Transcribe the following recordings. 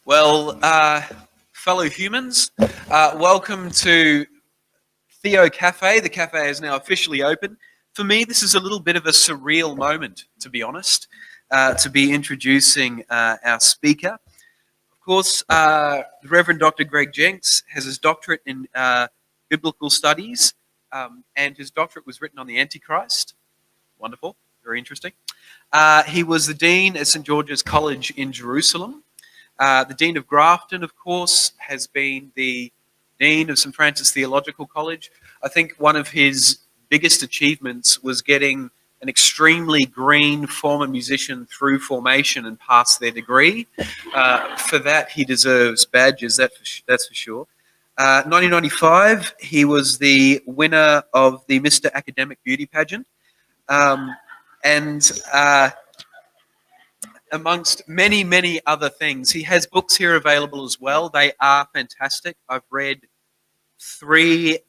Well, fellow humans, welcome to Theocafe. The cafe is now officially open. For me, this is a little bit of a surreal moment, to be honest, to be introducing our speaker. Of course, the Reverend Dr. Greg Jenks has his doctorate in biblical studies, and his doctorate was written on the Antichrist. Wonderful, very interesting. He was the Dean at St. George's College in Jerusalem. The Dean of Grafton, of course, has been the Dean of St. Francis Theological College. I think one of his biggest achievements was getting an extremely green former musician through formation and pass their degree. For that, he deserves badges, that's for sure. 1995, he was the winner of the Mr. Academic Beauty pageant. Amongst many, many other things. He has books here available as well. They are fantastic. I've read 3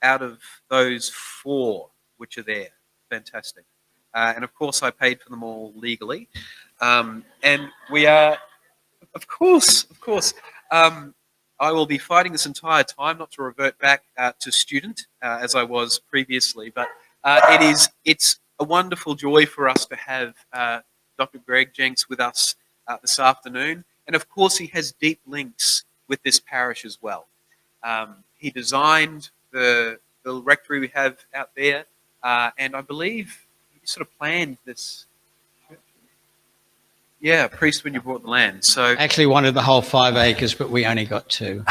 out of those 4 which are there. Fantastic. And of course, I paid for them all legally. And we are, of course, I will be fighting this entire time not to revert back to student as I was previously, but it's a wonderful joy for us to have Dr. Greg Jenks with us this afternoon. And of course, he has deep links with this parish as well. He designed the rectory we have out there, and I believe he sort of planned this. Yeah, priest when you bought the land. So actually wanted the whole 5 acres, but we only got 2.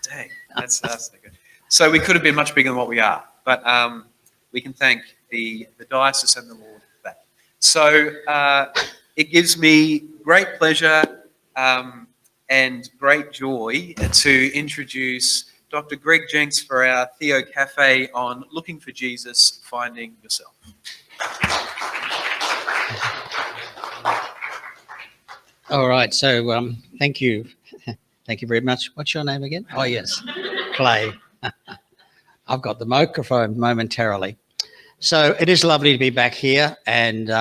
Dang, that's good. So we could have been much bigger than what we are, but we can thank the diocese and the Lord for that. So it gives me great pleasure and great joy to introduce Dr. Greg Jenks for our Theocafe on Looking for Jesus, Finding Yourself. All right, so thank you. Thank you very much. What's your name again? Oh, yes, Clay. I've got the microphone momentarily. So it is lovely to be back here, and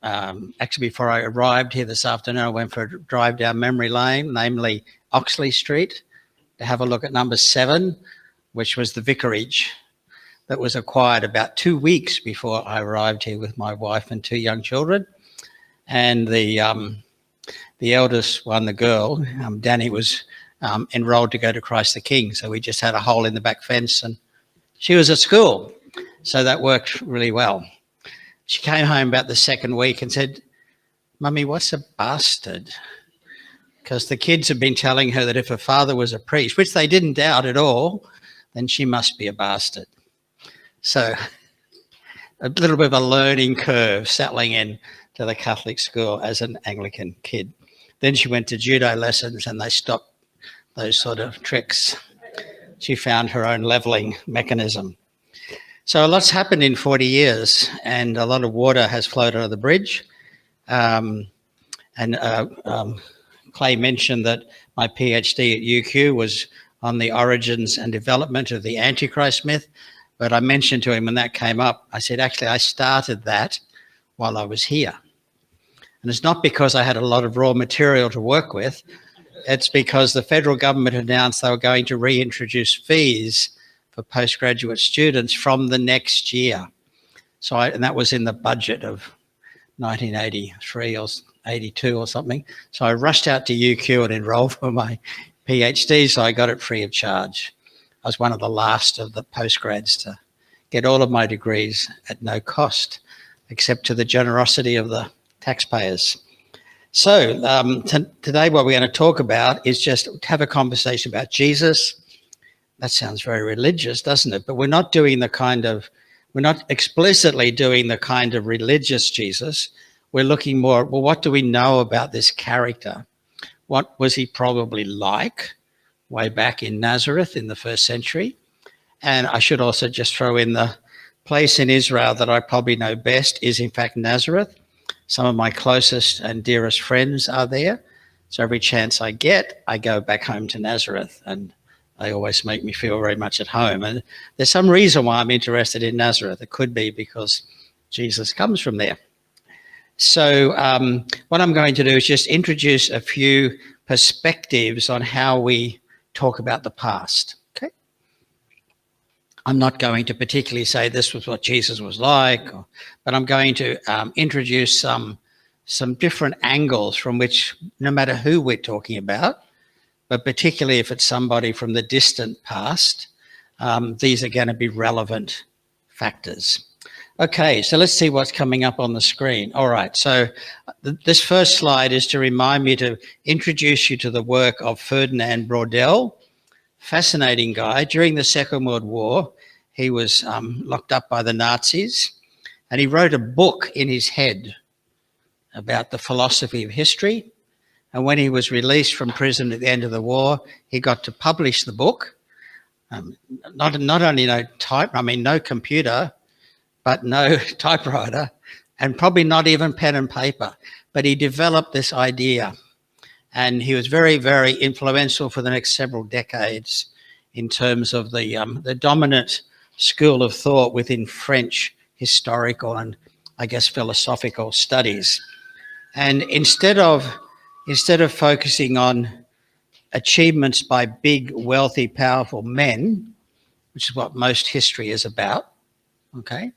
actually before I arrived here this afternoon, I went for a drive down memory lane, namely Oxley Street, to have a look at number 7, which was the vicarage that was acquired about 2 weeks before I arrived here with my wife and 2 young children. And the eldest one, the girl, Danny, was enrolled to go to Christ the King, so we just had a hole in the back fence, and she was at school, so that worked really well. She came home about the 2nd week and said, "Mummy, what's a bastard?" Because the kids had been telling her that if her father was a priest, which they didn't doubt at all, then she must be a bastard. So a little bit of a learning curve settling in to the Catholic school as an Anglican kid. Then she went to judo lessons and they stopped those sort of tricks. She found her own leveling mechanism. So a lot's happened in 40 years, and a lot of water has flowed under the bridge. Clay mentioned that my PhD at UQ was on the origins and development of the Antichrist myth, but I mentioned to him when that came up, I said, actually, I started that while I was here. And it's not because I had a lot of raw material to work with. It's because the federal government announced they were going to reintroduce fees for postgraduate students from the next year. And that was in the budget of 1983 or 82 or something. So I rushed out to UQ and enrolled for my PhD, so I got it free of charge. I was one of the last of the postgrads to get all of my degrees at no cost, except to the generosity of the taxpayers. So today what we're going to talk about is just have a conversation about Jesus. That sounds very religious, doesn't it? But we're not explicitly doing the kind of religious Jesus. We're looking more, well, what do we know about this character? What was he probably like way back in Nazareth in the 1st century? And I should also just throw in the place in Israel that I probably know best is in fact Nazareth. Some of my closest and dearest friends are there. So every chance I get, I go back home to Nazareth, and they always make me feel very much at home. And there's some reason why I'm interested in Nazareth. It could be because Jesus comes from there. So what I'm going to do is just introduce a few perspectives on how we talk about the past. Okay, I'm not going to particularly say this was what Jesus was like, but I'm going to introduce some different angles from which, no matter who we're talking about, but particularly if it's somebody from the distant past, these are going to be relevant factors. Okay, so let's see what's coming up on the screen. All right, so this first slide is to remind me to introduce you to the work of Ferdinand Braudel. Fascinating guy. During the Second World War, he was locked up by the Nazis, and he wrote a book in his head about the philosophy of history. And when he was released from prison at the end of the war, he got to publish the book. Not only no computer, but no typewriter, and probably not even pen and paper. But he developed this idea, and he was very, very influential for the next several decades in terms of the dominant school of thought within French historical and, I guess, philosophical studies. And instead of focusing on achievements by big, wealthy, powerful men, which is what most history is about, okay?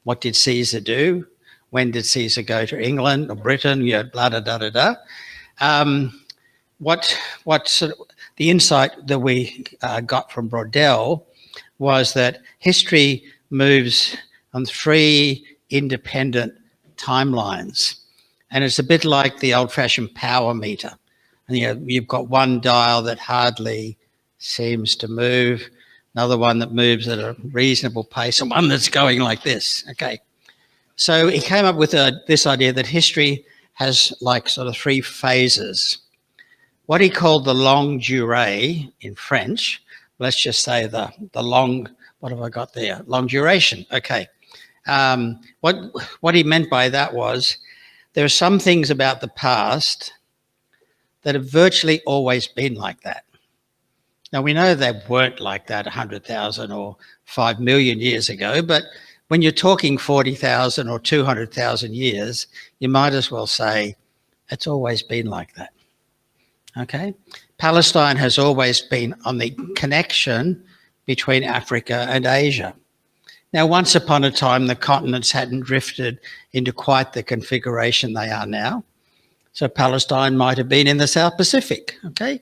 What did Caesar do? When did Caesar go to England or Britain? You know, blah, da, da, da, da. What sort of, the insight that we got from Braudel was that history moves on 3 independent timelines. And it's a bit like the old-fashioned power meter. And you've got one dial that hardly seems to move, another one that moves at a reasonable pace, and one that's going like this. Okay. So he came up with this idea that history has like sort of 3 phases. What he called the longue durée in French, let's just say the long, what have I got there? Long duration. Okay. What he meant by that was there are some things about the past that have virtually always been like that. Now, we know they weren't like that 100,000 or 5 million years ago, but when you're talking 40,000 or 200,000 years, you might as well say it's always been like that. Okay? Palestine has always been on the connection between Africa and Asia. Now, once upon a time, the continents hadn't drifted into quite the configuration they are now. So Palestine might have been in the South Pacific, okay?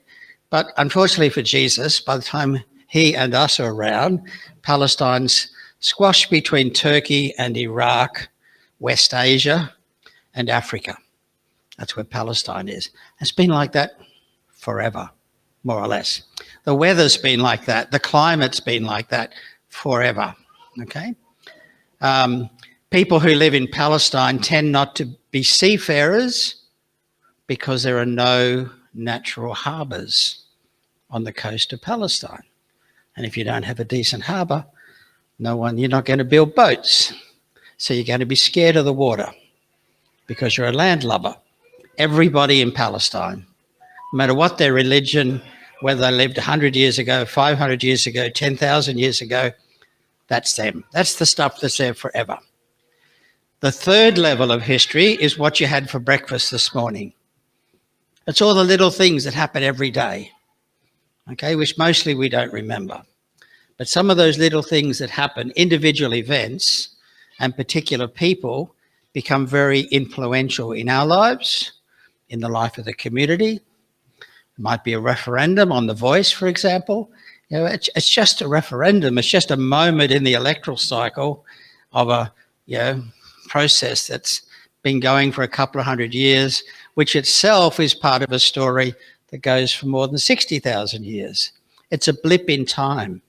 But unfortunately for Jesus, by the time he and us are around, Palestine's squashed between Turkey and Iraq, West Asia and Africa. That's where Palestine is. It's been like that forever, more or less. The weather's been like that. The climate's been like that forever, okay? People who live in Palestine tend not to be seafarers because there are no natural harbours on the coast of Palestine. And if you don't have a decent harbour, you're not going to build boats. So you're going to be scared of the water because you're a landlubber. Everybody in Palestine, no matter what their religion, whether they lived 100 years ago, 500 years ago, 10,000 years ago, that's them. That's the stuff that's there forever. The third level of history is what you had for breakfast this morning. It's all the little things that happen every day, okay, which mostly we don't remember. But some of those little things that happen, individual events and particular people, become very influential in our lives, in the life of the community. It might be a referendum on the voice, for example. You know, it's just a referendum. It's just a moment in the electoral cycle of a process that's been going for a couple of 100 years, which itself is part of a story that goes for more than 60,000 years. It's a blip in time,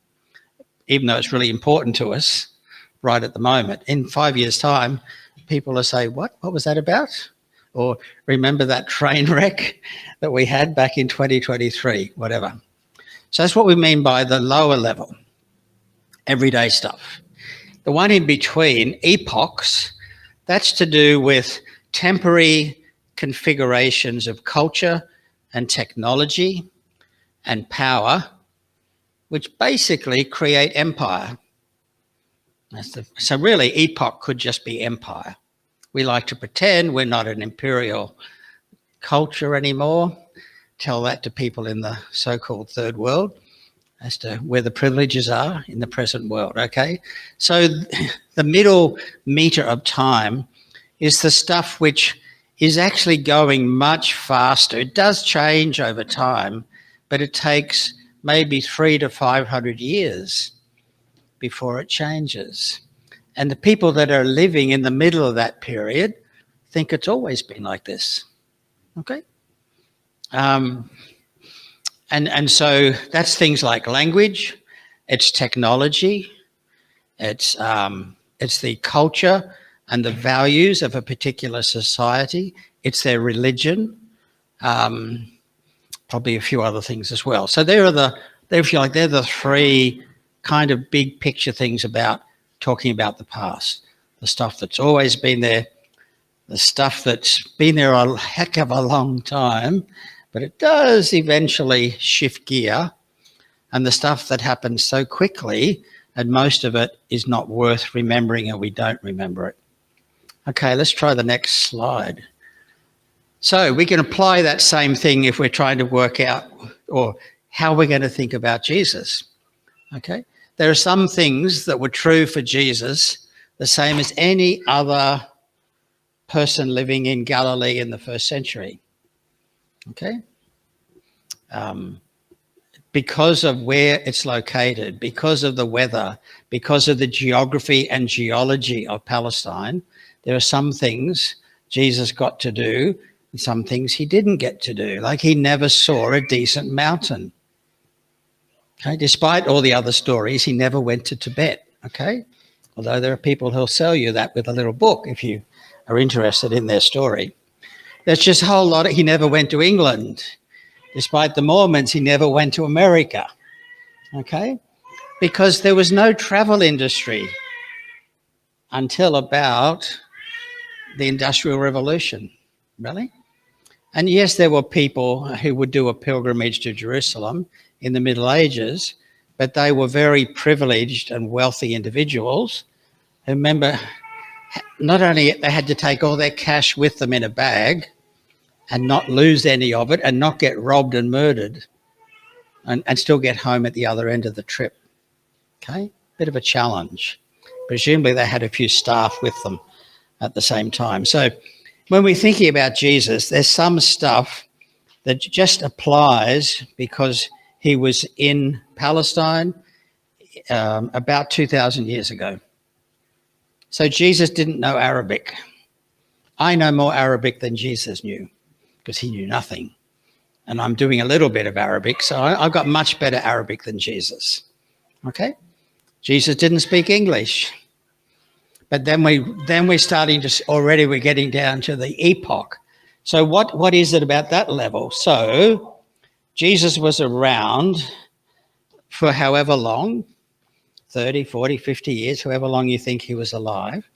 even though it's really important to us right at the moment. In 5 years' time, people will say, what was that about? Or remember that train wreck that we had back in 2023, whatever. So that's what we mean by the lower level, everyday stuff. The one in between, epochs, that's to do with temporary configurations of culture and technology and power, which basically create empire. So really, epoch could just be empire. We like to pretend we're not an imperial culture anymore, tell that to people in the so-called third world as to where the privileges are in the present world, okay? So the middle meter of time is the stuff which is actually going much faster. It does change over time, but it takes maybe 300 to 500 years before it changes. And the people that are living in the middle of that period think it's always been like this, okay? And so that's things like language, it's technology, it's the culture and the values of a particular society, it's their religion, probably a few other things as well. So they're the three kind of big picture things about talking about the past. The stuff that's always been there, the stuff that's been there a heck of a long time, but it does eventually shift gear, and the stuff that happens so quickly and most of it is not worth remembering and we don't remember it. Okay, let's try the next slide. So we can apply that same thing if we're trying to work out or how we're going to think about Jesus. Okay, there are some things that were true for Jesus, the same as any other person living in Galilee in the first century. Okay, because of where it's located, because of the weather, because of the geography and geology of Palestine, there are some things Jesus got to do and some things he didn't get to do. Like he never saw a decent mountain. Okay, despite all the other stories, he never went to Tibet. Okay, although there are people who'll sell you that with a little book if you are interested in their story. There's just a whole lot. He never went to England. Despite the Mormons, he never went to America. Okay, because there was no travel industry until about the Industrial Revolution, really. And yes, there were people who would do a pilgrimage to Jerusalem in the Middle Ages, but they were very privileged and wealthy individuals who, remember, not only they had to take all their cash with them in a bag and not lose any of it and not get robbed and murdered and still get home at the other end of the trip. Okay, bit of a challenge. Presumably they had a few staff with them at the same time. So when we're thinking about Jesus, there's some stuff that just applies because he was in Palestine about 2,000 years ago. So Jesus didn't know Arabic. I know more Arabic than Jesus knew because he knew nothing. And I'm doing a little bit of Arabic, so I've got much better Arabic than Jesus. Okay? Jesus didn't speak English. But then we're starting to, already we're getting down to the epoch. So what is it about that level? So Jesus was around for however long, 30, 40, 50 years, however long you think he was alive.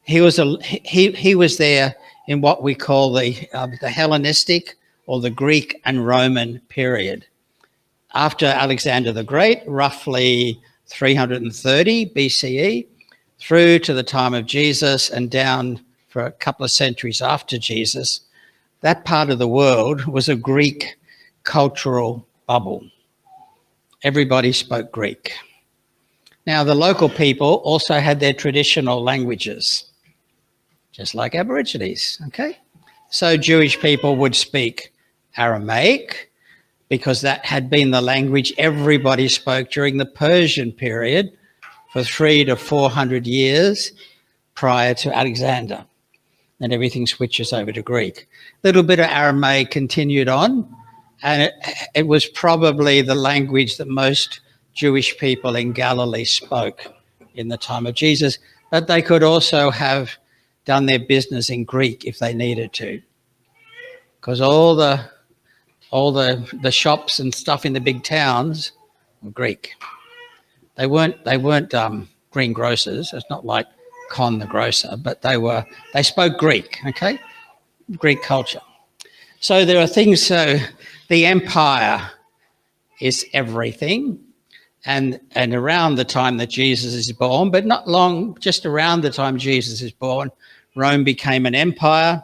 He was there in what we call the Hellenistic or the Greek and Roman period. After Alexander the Great, roughly 330 BCE, through to the time of Jesus and down for a couple of centuries after Jesus, that part of the world was a Greek cultural bubble. Everybody spoke Greek. Now, the local people also had their traditional languages, just like Aborigines, okay? So Jewish people would speak Aramaic, because that had been the language everybody spoke during the Persian period for 300 to 400 years prior to Alexander. And everything switches over to Greek. A little bit of Aramaic continued on, and it was probably the language that most Jewish people in Galilee spoke in the time of Jesus, but they could also have done their business in Greek if they needed to, because all the shops and stuff in the big towns were Greek. They weren't greengrocers. It's not like Con the grocer, but they spoke Greek, okay? Greek culture. So there are things, so the empire is everything. And around the time that Jesus is born, but not long, just around the time Jesus is born, Rome became an empire.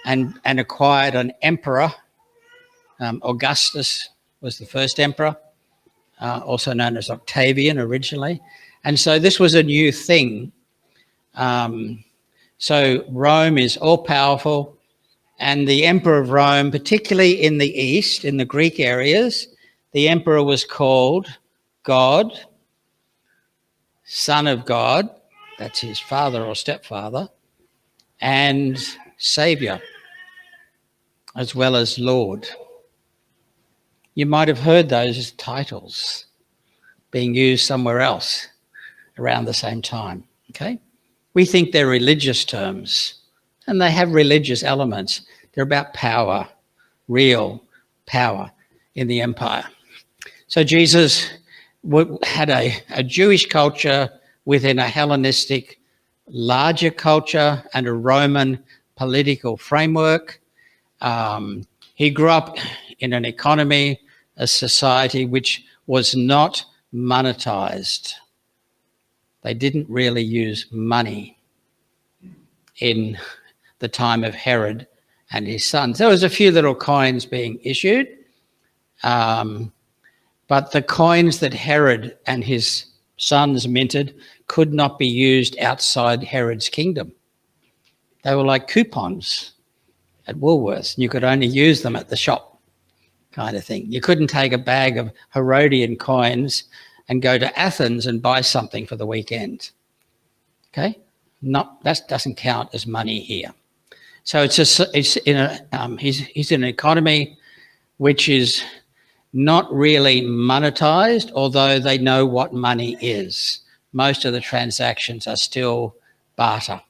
and acquired an emperor. Augustus was the first emperor, also known as Octavian originally. And so this was a new thing. So Rome is all-powerful, and the emperor of Rome, particularly in the east, in the Greek areas, the emperor was called God, Son of God, that's his father or stepfather, and Saviour, as well as Lord. You might have heard those titles being used somewhere else around the same time, okay? We think they're religious terms, and they have religious elements. They're about power, real power in the empire. So Jesus had a Jewish culture within a Hellenistic larger culture and a Roman political framework. He grew up in an economy, a society which was not monetized. They didn't really use money in the time of Herod and his sons. There was a few little coins being issued, but the coins that Herod and his sons minted could not be used outside Herod's kingdom. They were like coupons at Woolworths, and you could only use them at the shop, kind of thing. You couldn't take a bag of Herodian coins and go to Athens and buy something for the weekend. Okay? That doesn't count as money here. So he's in an economy which is not really monetized, although they know what money is. Most of the transactions are still barter.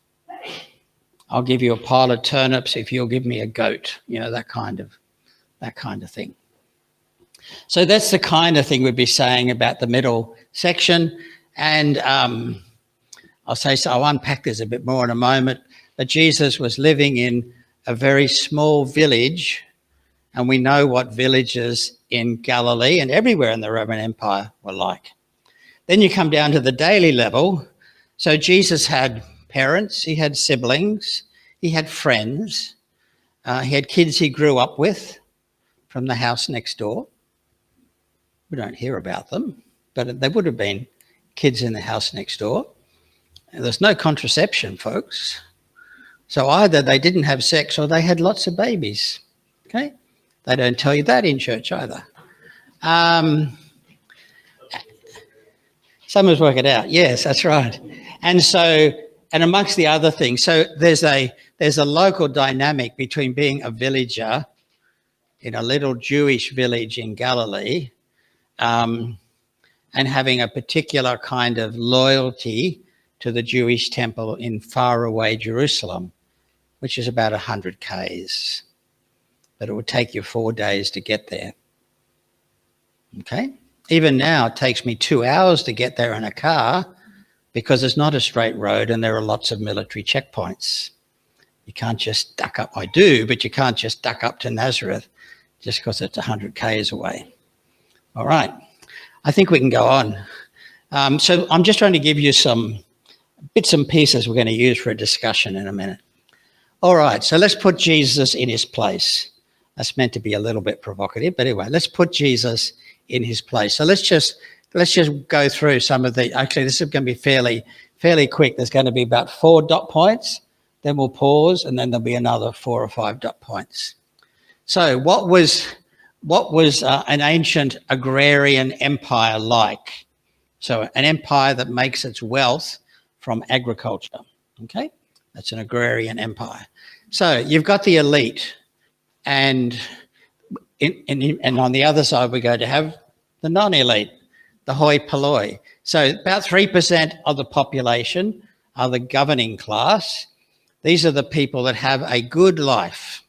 I'll give you a pile of turnips if you'll give me a goat, that kind of thing. So that's the kind of thing we'd be saying about the middle section. And I'll unpack this a bit more in a moment, but Jesus was living in a very small village, and we know what villages in Galilee and everywhere in the Roman Empire were like. Then you come down to the daily level. So Jesus had parents, he had siblings, he had friends, he had kids he grew up with from the house next door. We don't hear about them, but they would have been kids in the house next door. And there's no contraception, folks. So either they didn't have sex or they had lots of babies, okay? They don't tell you that in church either. Someone's work it out. Yes, that's right. And amongst the other things, so there's a local dynamic between being a villager in a little Jewish village in Galilee and having a particular kind of loyalty to the Jewish temple in faraway Jerusalem, which is about 100 k's. But it would take you 4 days to get there. Okay? Even now, it takes me 2 hours to get there in a car because it's not a straight road and there are lots of military checkpoints. You can't just duck up. I do, but you can't just duck up to Nazareth just because it's 100 k's away. All right. I think we can go on. So I'm just trying to give you some bits and pieces we're going to use for a discussion in a minute. All right, so let's put Jesus in his place. That's meant to be a little bit provocative, but anyway, let's put Jesus in his place. So let's just go through some of the, actually this is going to be fairly quick. There's going to be about 4 dot points, then we'll pause, and then there'll be another 4 or 5 dot points. So what was an ancient agrarian empire like? So an empire that makes its wealth from agriculture, okay? That's an agrarian empire. So you've got the elite, and on the other side we're going to have the non-elite, the hoi polloi. So about 3% of the population are the governing class. These are the people that have a good life,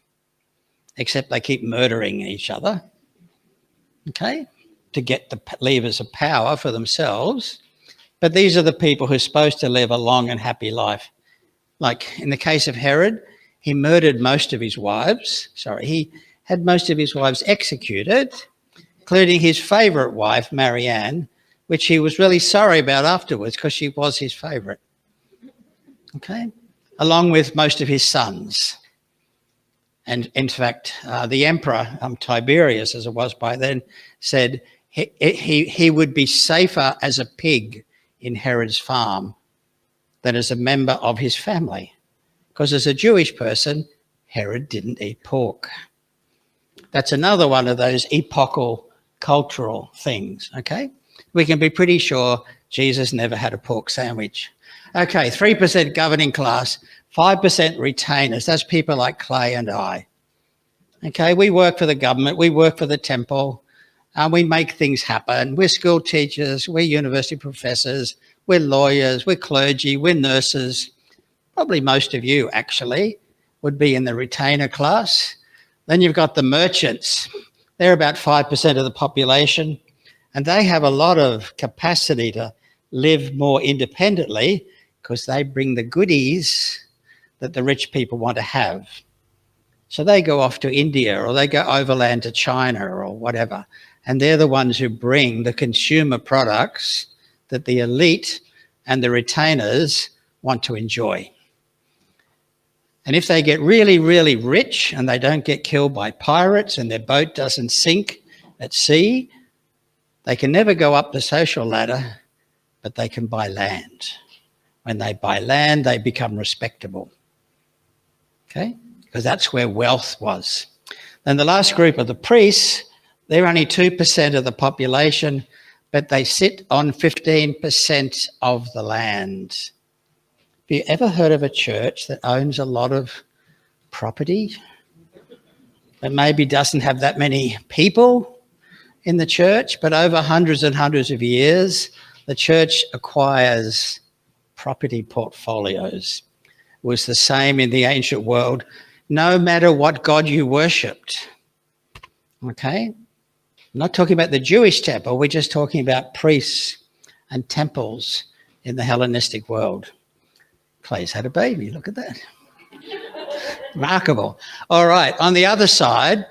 except they keep murdering each other, okay, to get the levers of power for themselves. But these are the people who are supposed to live a long and happy life. Like in the case of Herod, he murdered most of his wives. He had most of his wives executed, including his favourite wife, Marianne, which he was really sorry about afterwards because she was his favourite, okay, along with most of his sons. And in fact, the emperor, Tiberius, as it was by then, said he would be safer as a pig in Herod's farm than as a member of his family. Because as a Jewish person, Herod didn't eat pork. That's another one of those epochal cultural things, okay? We can be pretty sure Jesus never had a pork sandwich. Okay, 3% governing class, 5% retainers. That's people like Clay and I. Okay, we work for the government, we work for the temple, and we make things happen. We're school teachers, we're university professors, we're lawyers, we're clergy, we're nurses. Probably most of you actually would be in the retainer class. Then you've got the merchants. They're about 5% of the population, and they have a lot of capacity to live more independently because they bring the goodies that the rich people want to have. So they go off to India or they go overland to China or whatever, and they're the ones who bring the consumer products that the elite and the retainers want to enjoy. And if they get really, really rich and they don't get killed by pirates and their boat doesn't sink at sea, they can never go up the social ladder, but they can buy land. When they buy land, they become respectable. Okay? Because that's where wealth was. Then the last group are the priests. They're only 2% of the population, but they sit on 15% of the land. Have you ever heard of a church that owns a lot of property, but maybe doesn't have that many people in the church, but over hundreds and hundreds of years, the church acquires property portfolios? It was the same in the ancient world, no matter what God you worshipped. Okay? I'm not talking about the Jewish temple, we're just talking about priests and temples in the Hellenistic world. Clay's had a baby, look at that. Remarkable. All right, on the other side,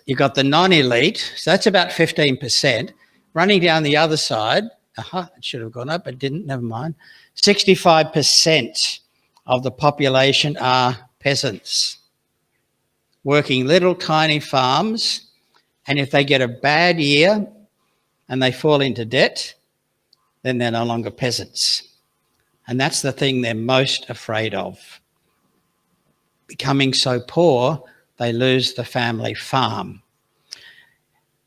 you've got the non-elite, so that's about 15%. Running down the other side, it should have gone up, but didn't, never mind. 65% of the population are peasants, working little tiny farms, and if they get a bad year and they fall into debt, then they're no longer peasants. And that's the thing they're most afraid of. Becoming so poor, they lose the family farm.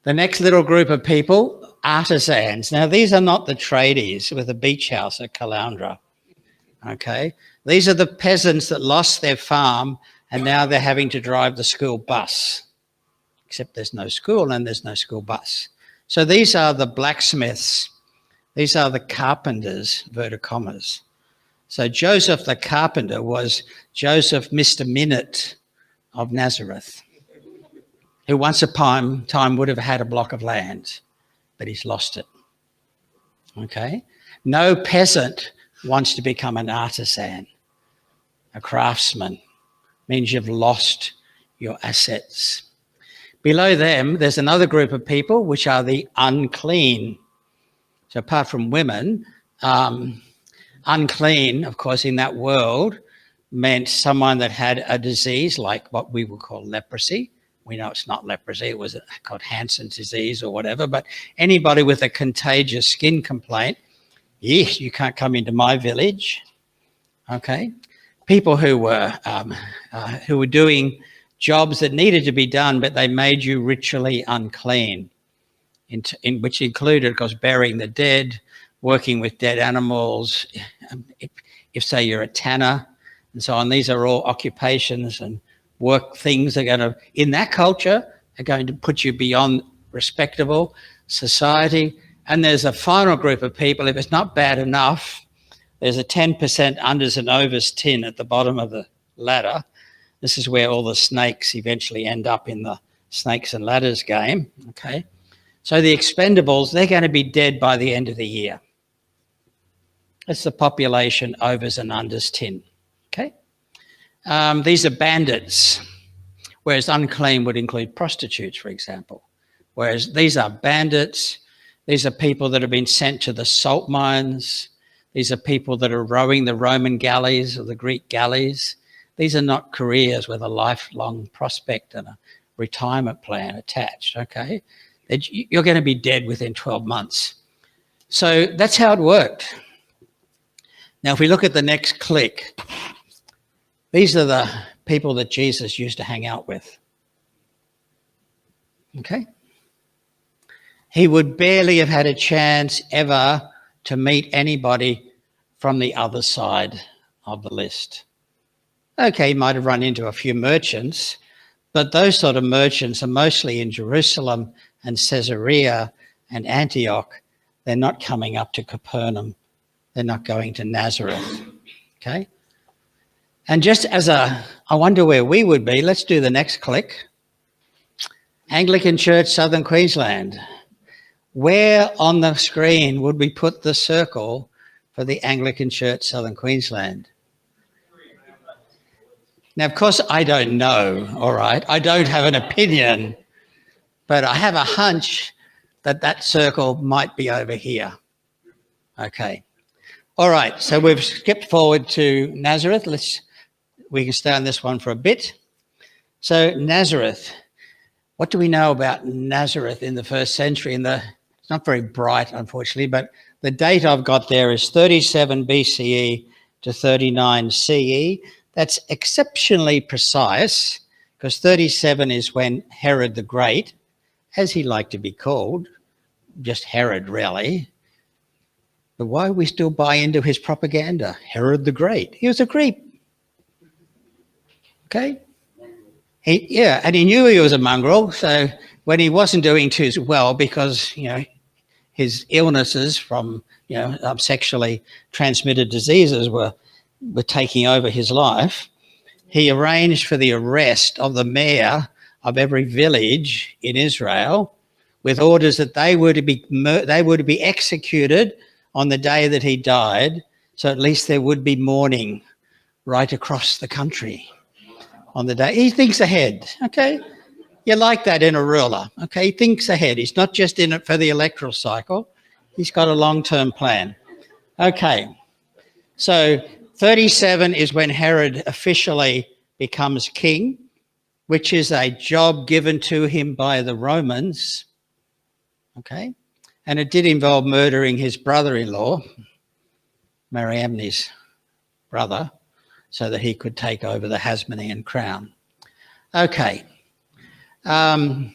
The next little group of people, artisans. Now, these are not the tradies with a beach house at Caloundra, okay? These are the peasants that lost their farm and now they're having to drive the school bus, except there's no school and there's no school bus. So these are the blacksmiths. These are the carpenters, inverted commas. So Joseph the carpenter was Joseph Mr. Minute of Nazareth, who once upon a time would have had a block of land, but he's lost it. Okay? No peasant wants to become an artisan, a craftsman. Means you've lost your assets. Below them, there's another group of people, which are the unclean. So apart from women, unclean, of course, in that world meant someone that had a disease like what we would call leprosy. We know it's not leprosy, it was called Hansen's disease or whatever, but anybody with a contagious skin complaint, you can't come into my village, okay? People who were doing jobs that needed to be done, but they made you ritually unclean, which included, of course, burying the dead, working with dead animals, if say you're a tanner and so on. These are all occupations and work things that are going to, in that culture, are going to put you beyond respectable society. And there's a final group of people, if it's not bad enough, there's a 10% unders and overs tin at the bottom of the ladder. This is where all the snakes eventually end up in the snakes and ladders game, okay? So the expendables, they're going to be dead by the end of the year. That's the population overs and unders tin, okay? These are bandits, whereas unclean would include prostitutes, for example. Whereas these are bandits, these are people that have been sent to the salt mines, these are people that are rowing the Roman galleys or the Greek galleys. These are not careers with a lifelong prospect and a retirement plan attached, okay? You're going to be dead within 12 months. So that's how it worked. Now, if we look at the next click, these are the people that Jesus used to hang out with. Okay? He would barely have had a chance ever to meet anybody from the other side of the list. Okay, he might have run into a few merchants, but those sort of merchants are mostly in Jerusalem and Caesarea and Antioch. They're not coming up to Capernaum. They're not going to Nazareth. Okay? And just as I wonder where we would be, let's do the next click. Anglican Church, Southern Queensland. Where on the screen would we put the circle for the Anglican Church, Southern Queensland? Now, of course, I don't know, all right? I don't have an opinion, but I have a hunch that that circle might be over here. Okay. All right, so we've skipped forward to Nazareth. We can stay on this one for a bit. So Nazareth, what do we know about Nazareth in the first century? It's not very bright, unfortunately, but the date I've got there is 37 BCE to 39 CE. That's exceptionally precise because 37 is when Herod the Great, as he liked to be called, just Herod really. But why we still buy into his propaganda? Herod the Great. He was a creep. Okay? And he knew he was a mongrel, so when he wasn't doing too well because, his illnesses from, sexually transmitted diseases were taking over his life, he arranged for the arrest of the mayor of every village in Israel with orders that they were to be executed on the day that he died, so at least there would be mourning right across the country on the day. He thinks ahead, okay? You like that in a ruler, okay? He thinks ahead. He's not just in it for the electoral cycle. He's got a long-term plan. Okay, so 37 is when Herod officially becomes king, which is a job given to him by the Romans, okay? And it did involve murdering his brother-in-law, Mariamne's brother, so that he could take over the Hasmonean crown. Okay. And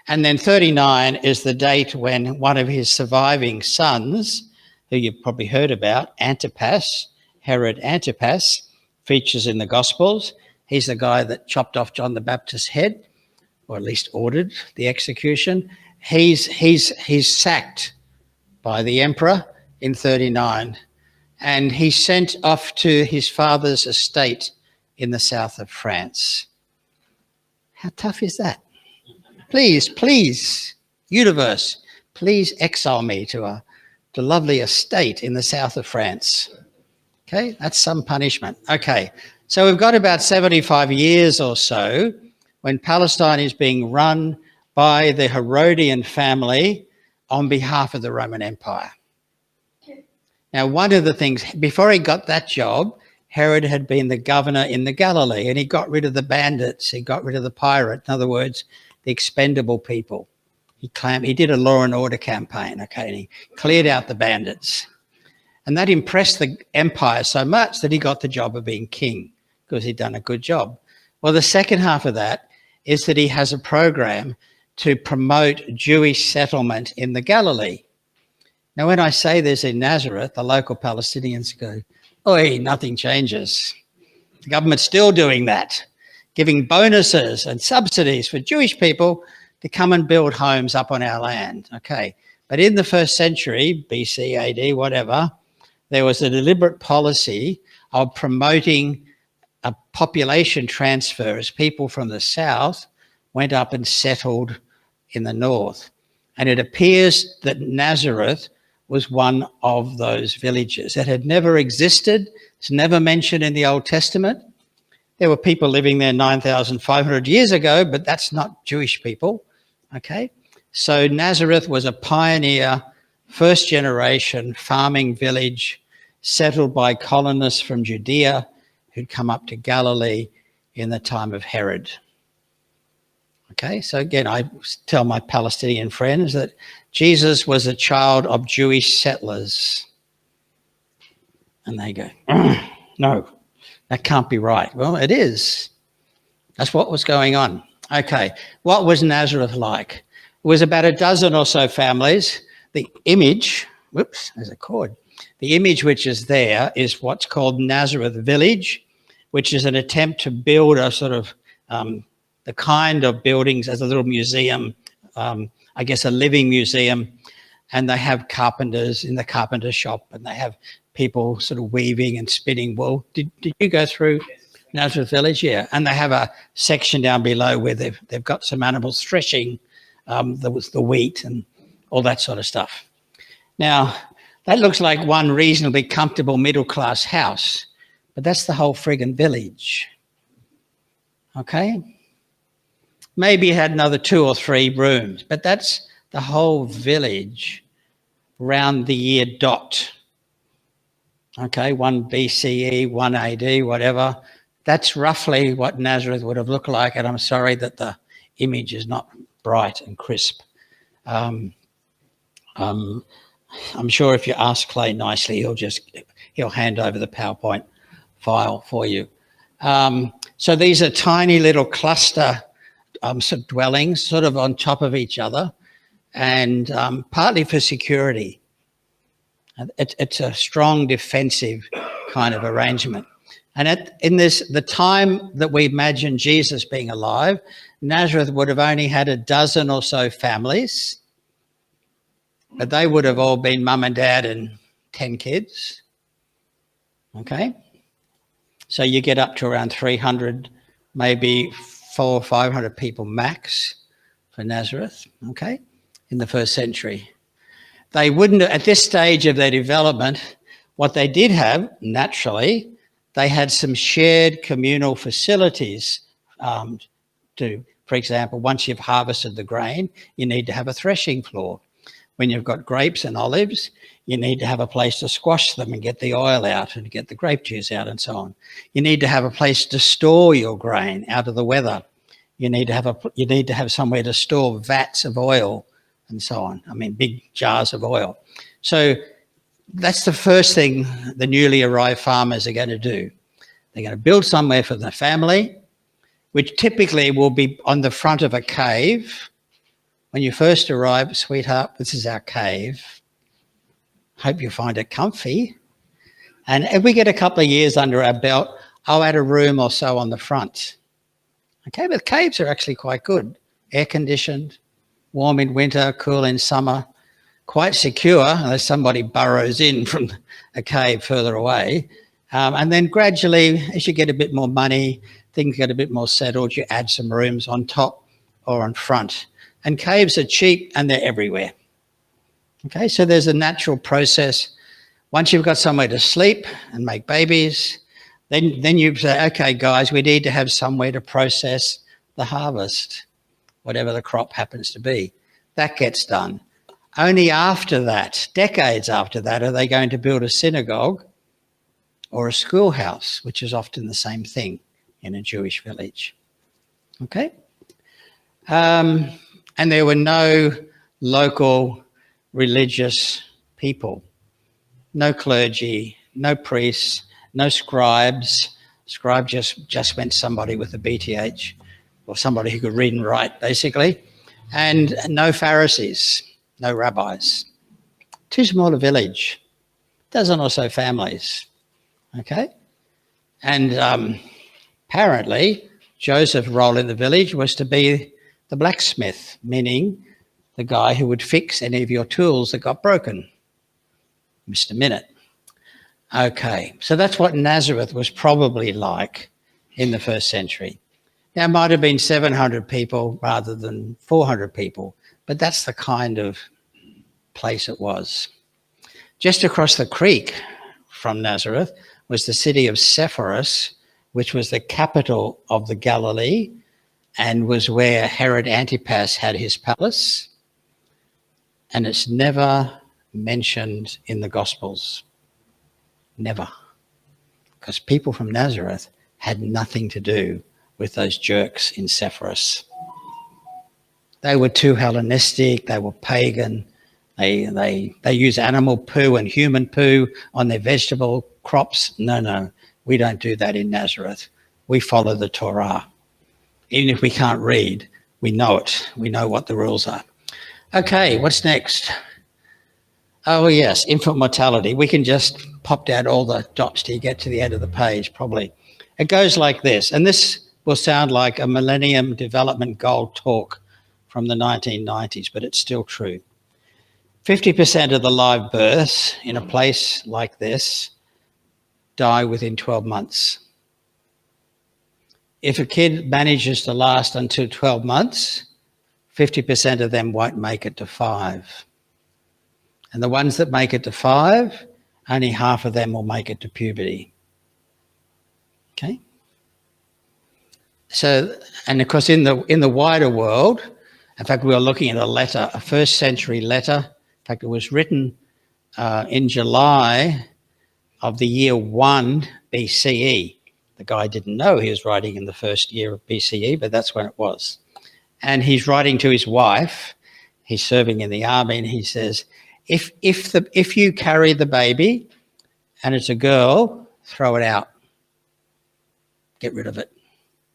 then 39 is the date when one of his surviving sons, who you've probably heard about, Antipas, Herod Antipas, features in the Gospels. He's the guy that chopped off John the Baptist's head, or at least ordered the execution. He's sacked by the emperor in 39, and he's sent off to his father's estate in the south of France. How tough is that? Please, universe, please exile me to a lovely estate in the south of France. Okay, that's some punishment. Okay, so we've got about 75 years or so when Palestine is being run by the Herodian family on behalf of the Roman Empire. Now, one of the things, before he got that job, Herod had been the governor in the Galilee, and he got rid of the bandits, he got rid of the pirate, in other words, the expendable people. He did a law and order campaign, okay, and he cleared out the bandits. And that impressed the empire so much that he got the job of being king because he'd done a good job. Well, the second half of that is that he has a program to promote Jewish settlement in the Galilee. Now, when I say this in Nazareth, the local Palestinians go, "Oi, nothing changes." The government's still doing that, giving bonuses and subsidies for Jewish people to come and build homes up on our land. Okay, but in the first century, BC, AD, whatever, there was a deliberate policy of promoting a population transfer as people from the south went up and settled in the north. And it appears that Nazareth was one of those villages. It had never existed. It's never mentioned in the Old Testament. There were people living there 9,500 years ago, but that's not Jewish people, okay? So Nazareth was a pioneer, first generation farming village settled by colonists from Judea who'd come up to Galilee in the time of Herod. Okay, so again, I tell my Palestinian friends that Jesus was a child of Jewish settlers. And they go, no, that can't be right. Well, it is. That's what was going on. Okay, what was Nazareth like? It was about a dozen or so families. The image, whoops, there's a cord. The image which is there is what's called Nazareth Village, which is an attempt to build a sort of the kind of buildings as a little museum, I guess a living museum. And they have carpenters in the carpenter shop, and they have people sort of weaving and spinning wool. Did you go through Nazareth Village? Yeah. And they have a section down below where they've got some animals threshing the wheat and all that sort of stuff. Now, that looks like one reasonably comfortable middle-class house, but that's the whole friggin' village. Okay? Maybe it had another 2 or 3 rooms, but that's the whole village round the year dot. Okay, 1 BCE, 1 AD, whatever. That's roughly what Nazareth would have looked like, and I'm sorry that the image is not bright and crisp. I'm sure if you ask Clay nicely, he'll hand over the PowerPoint file for you. So these are tiny little cluster sort of dwellings, sort of on top of each other, and partly for security. It's a strong defensive kind of arrangement. And in the time that we imagine Jesus being alive, Nazareth would have only had a dozen or so families, but they would have all been mum and dad and 10 kids. Okay? So you get up to around 300, maybe 400 or 500 people max for Nazareth, okay, in the first century. They wouldn't, at this stage of their development, what they did have, naturally, they had some shared communal facilities for example, once you've harvested the grain, you need to have a threshing floor. When you've got grapes and olives, you need to have a place to squash them and get the oil out and get the grape juice out and so on. You need to have a place to store your grain out of the weather. You need to have somewhere to store vats of oil and so on. I mean, big jars of oil. So that's the first thing the newly arrived farmers are going to do. They're going to build somewhere for the family, which typically will be on the front of a cave. When you first arrive, sweetheart, this is our cave. Hope you find it comfy. And if we get a couple of years under our belt, I'll add a room or so on the front. Okay, but caves are actually quite good. Air-conditioned, warm in winter, cool in summer, quite secure unless somebody burrows in from a cave further away. And then gradually, as you get a bit more money, things get a bit more settled, you add some rooms on top or on front. And caves are cheap and they're everywhere. Okay, so there's a natural process. Once you've got somewhere to sleep and make babies, then you say, okay, guys, we need to have somewhere to process the harvest, whatever the crop happens to be. That gets done. Only after that, decades after that, are they going to build a synagogue or a schoolhouse, which is often the same thing in a Jewish village. Okay? And there were no local religious people, no clergy, no priests, no scribes. Scribe just meant somebody with a BTH or somebody who could read and write, basically. And no Pharisees, no rabbis. Too small a village, dozen or so families. Okay? And apparently, Joseph's role in the village was to be the blacksmith, meaning the guy who would fix any of your tools that got broken. Mr. Minute. Okay, so that's what Nazareth was probably like in the first century. Now, it might have been 700 people rather than 400 people, but that's the kind of place it was. Just across the creek from Nazareth was the city of Sepphoris, which was the capital of the Galilee and was where Herod Antipas had his palace. And it's never mentioned in the Gospels. Never. because people from Nazareth had nothing to do with those jerks in Sepphoris. They were too Hellenistic, they were pagan, they use animal poo and human poo on their vegetable crops. No, we don't do that in Nazareth. We follow the Torah. Even if we can't read, we know it. We know what the rules are. Okay, what's next? Oh yes, infant mortality. We can just pop down all the dots till you get to the end of the page, probably. It goes like this, and this will sound like a Millennium Development Goal talk from the 1990s, but it's still true. 50% of the live births in a place like this die within 12 months. If a kid manages to last until 12 months, 50% of them won't make it to 5. And the ones that make it to 5, only half of them will make it to puberty. Okay? So, and of course in the wider world, in fact, we were looking at a letter, a first century letter. In fact, it was written in July of the year 1 BCE. The guy didn't know he was writing in the first year of BCE, but that's when it was. And he's writing to his wife. He's serving in the army, and he says, if you carry the baby and it's a girl, throw it out. Get rid of it.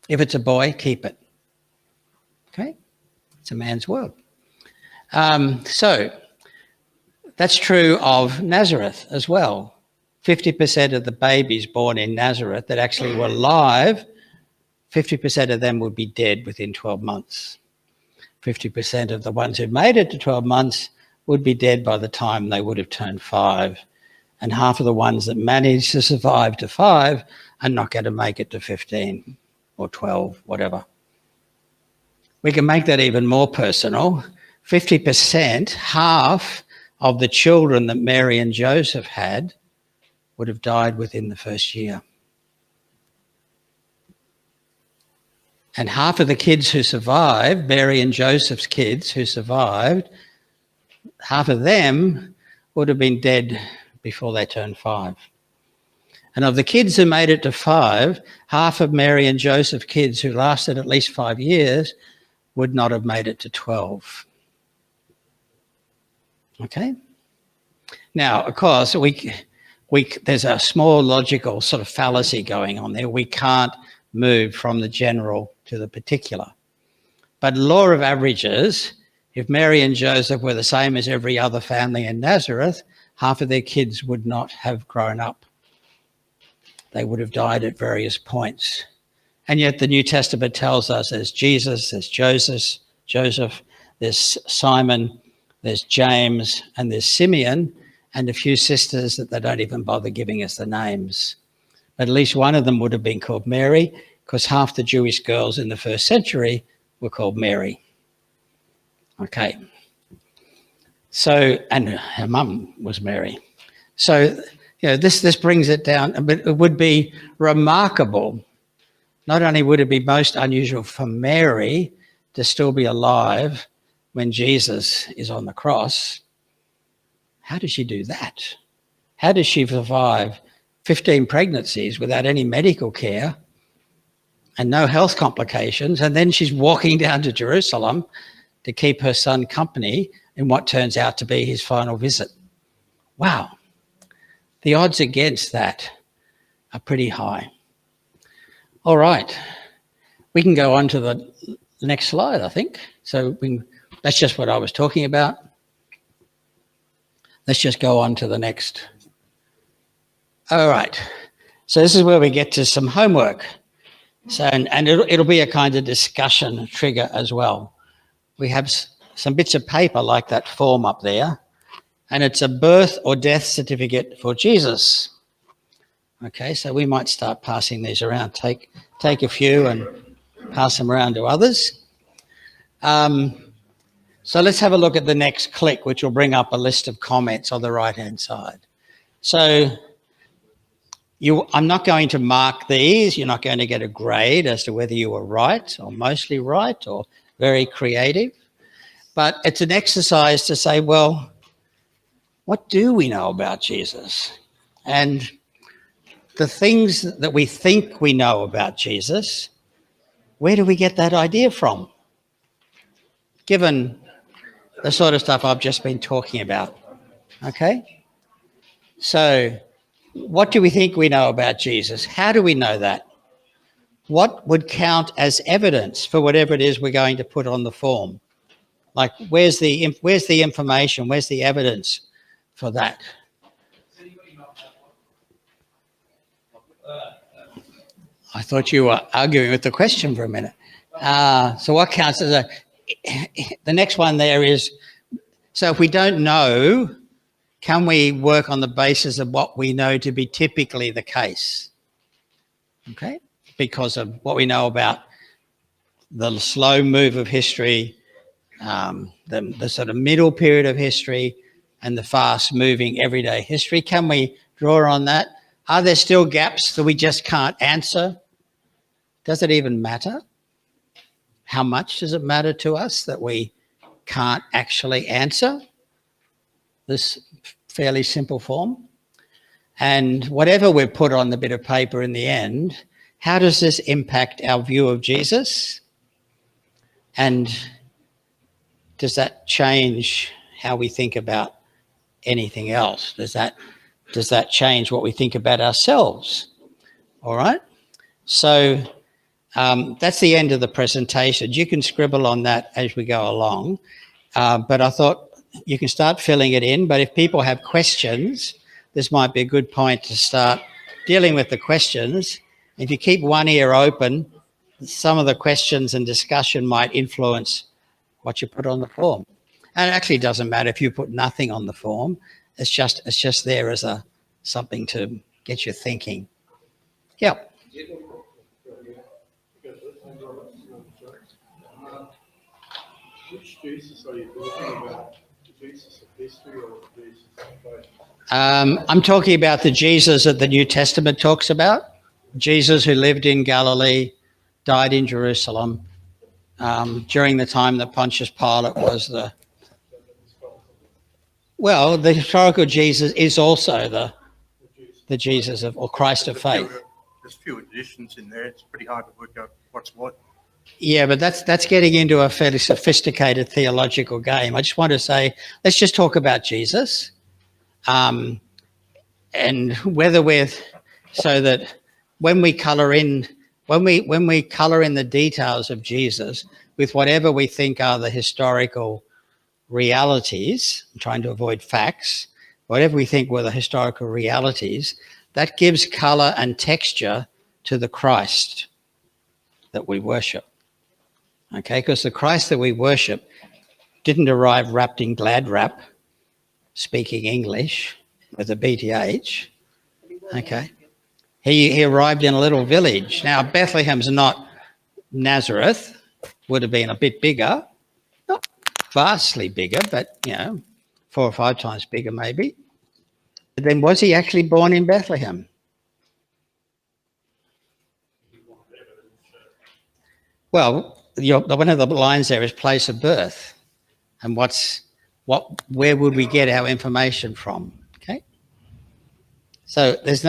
If it's a boy, keep it. Okay? It's a man's word. So that's true of Nazareth as well. 50% of the babies born in Nazareth that actually were alive, 50% of them would be dead within 12 months. 50% of the ones who made it to 12 months would be dead by the time they would have turned 5. And half of the ones that managed to survive to 5 are not going to make it to 15 or 12, whatever. We can make that even more personal. 50%, half of the children that Mary and Joseph had would have died within the first year. And half of the kids who survived, Mary and Joseph's kids who survived, half of them would have been dead before they turned 5. And of the kids who made it to 5, half of Mary and Joseph's kids who lasted at least 5 years would not have made it to 12. Okay? Now, of course, there's a small logical sort of fallacy going on there. We can't move from the general to the particular. But law of averages, if Mary and Joseph were the same as every other family in Nazareth, half of their kids would not have grown up. They would have died at various points. And yet the New Testament tells us there's Jesus, there's Joseph, there's Simon, there's James, and there's Simeon, and a few sisters that they don't even bother giving us the names. But at least one of them would have been called Mary, because half the Jewish girls in the first century were called Mary. Okay. So, and her mum was Mary. So, this brings it down, but it would be remarkable. Not only would it be most unusual for Mary to still be alive when Jesus is on the cross, how does she do that? How does she survive 15 pregnancies without any medical care and no health complications? And then she's walking down to Jerusalem to keep her son company in what turns out to be his final visit. Wow. The odds against that are pretty high. All right. We can go on to the next slide, I think. So that's just what I was talking about. Let's just go on to the next. All right. So this is where we get to some homework. So, and it'll be a kind of discussion trigger as well. We have some bits of paper like that form up there, and it's a birth or death certificate for Jesus. Okay, so we might start passing these around. Take a few and pass them around to others. So let's have a look at the next click, which will bring up a list of comments on the right-hand side. So I'm not going to mark these. You're not going to get a grade as to whether you were right or mostly right or very creative. But it's an exercise to say, well, what do we know about Jesus? And the things that we think we know about Jesus, where do we get that idea from? Given the sort of stuff I've just been talking about. Okay? So, what do we think we know about Jesus? How do we know that? What would count as evidence for whatever it is we're going to put on the form? Like, where's the information? Where's the evidence for that? I thought you were arguing with the question for a minute. So what counts as a... The next one there is, so if we don't know, can we work on the basis of what we know to be typically the case? Okay? Because of what we know about the slow move of history, the sort of middle period of history, and the fast-moving everyday history. Can we draw on that? Are there still gaps that we just can't answer? Does it even matter? How much does it matter to us that we can't actually answer this fairly simple form? And whatever we put on the bit of paper in the end, how does this impact our view of Jesus? And does that change how we think about anything else? Does that change what we think about ourselves? All right. So that's the end of the presentation. You can scribble on that as we go along. But I thought you can start filling it in. But if people have questions, this might be a good point to start dealing with the questions. If you keep one ear open, some of the questions and discussion might influence what you put on the form. And it actually doesn't matter if you put nothing on the form. It's just there as something to get you thinking. Yeah. Which Jesus are you talking about? The Jesus of history or the Jesus of faith? I'm talking about the Jesus that the New Testament talks about. Jesus who lived in Galilee, died in Jerusalem during the time that Pontius Pilate was the... Well, the historical Jesus is also the Jesus of, or Christ of faith. There's few additions in there. It's pretty hard to work out what's what. Yeah, but that's getting into a fairly sophisticated theological game. I just want to say, let's just talk about Jesus, and whether so that when we colour in the details of Jesus with whatever we think are the historical realities, I'm trying to avoid facts, whatever we think were the historical realities, that gives colour and texture to the Christ that we worship. Okay, because the Christ that we worship didn't arrive wrapped in glad wrap, speaking English with a BTH. Okay, he arrived in a little village. Now, Bethlehem's not Nazareth, would have been a bit bigger, not vastly bigger, but, 4 or 5 times bigger maybe. But then was he actually born in Bethlehem? Well, one of the lines there is place of birth, and where would we get our information from? Okay, so there's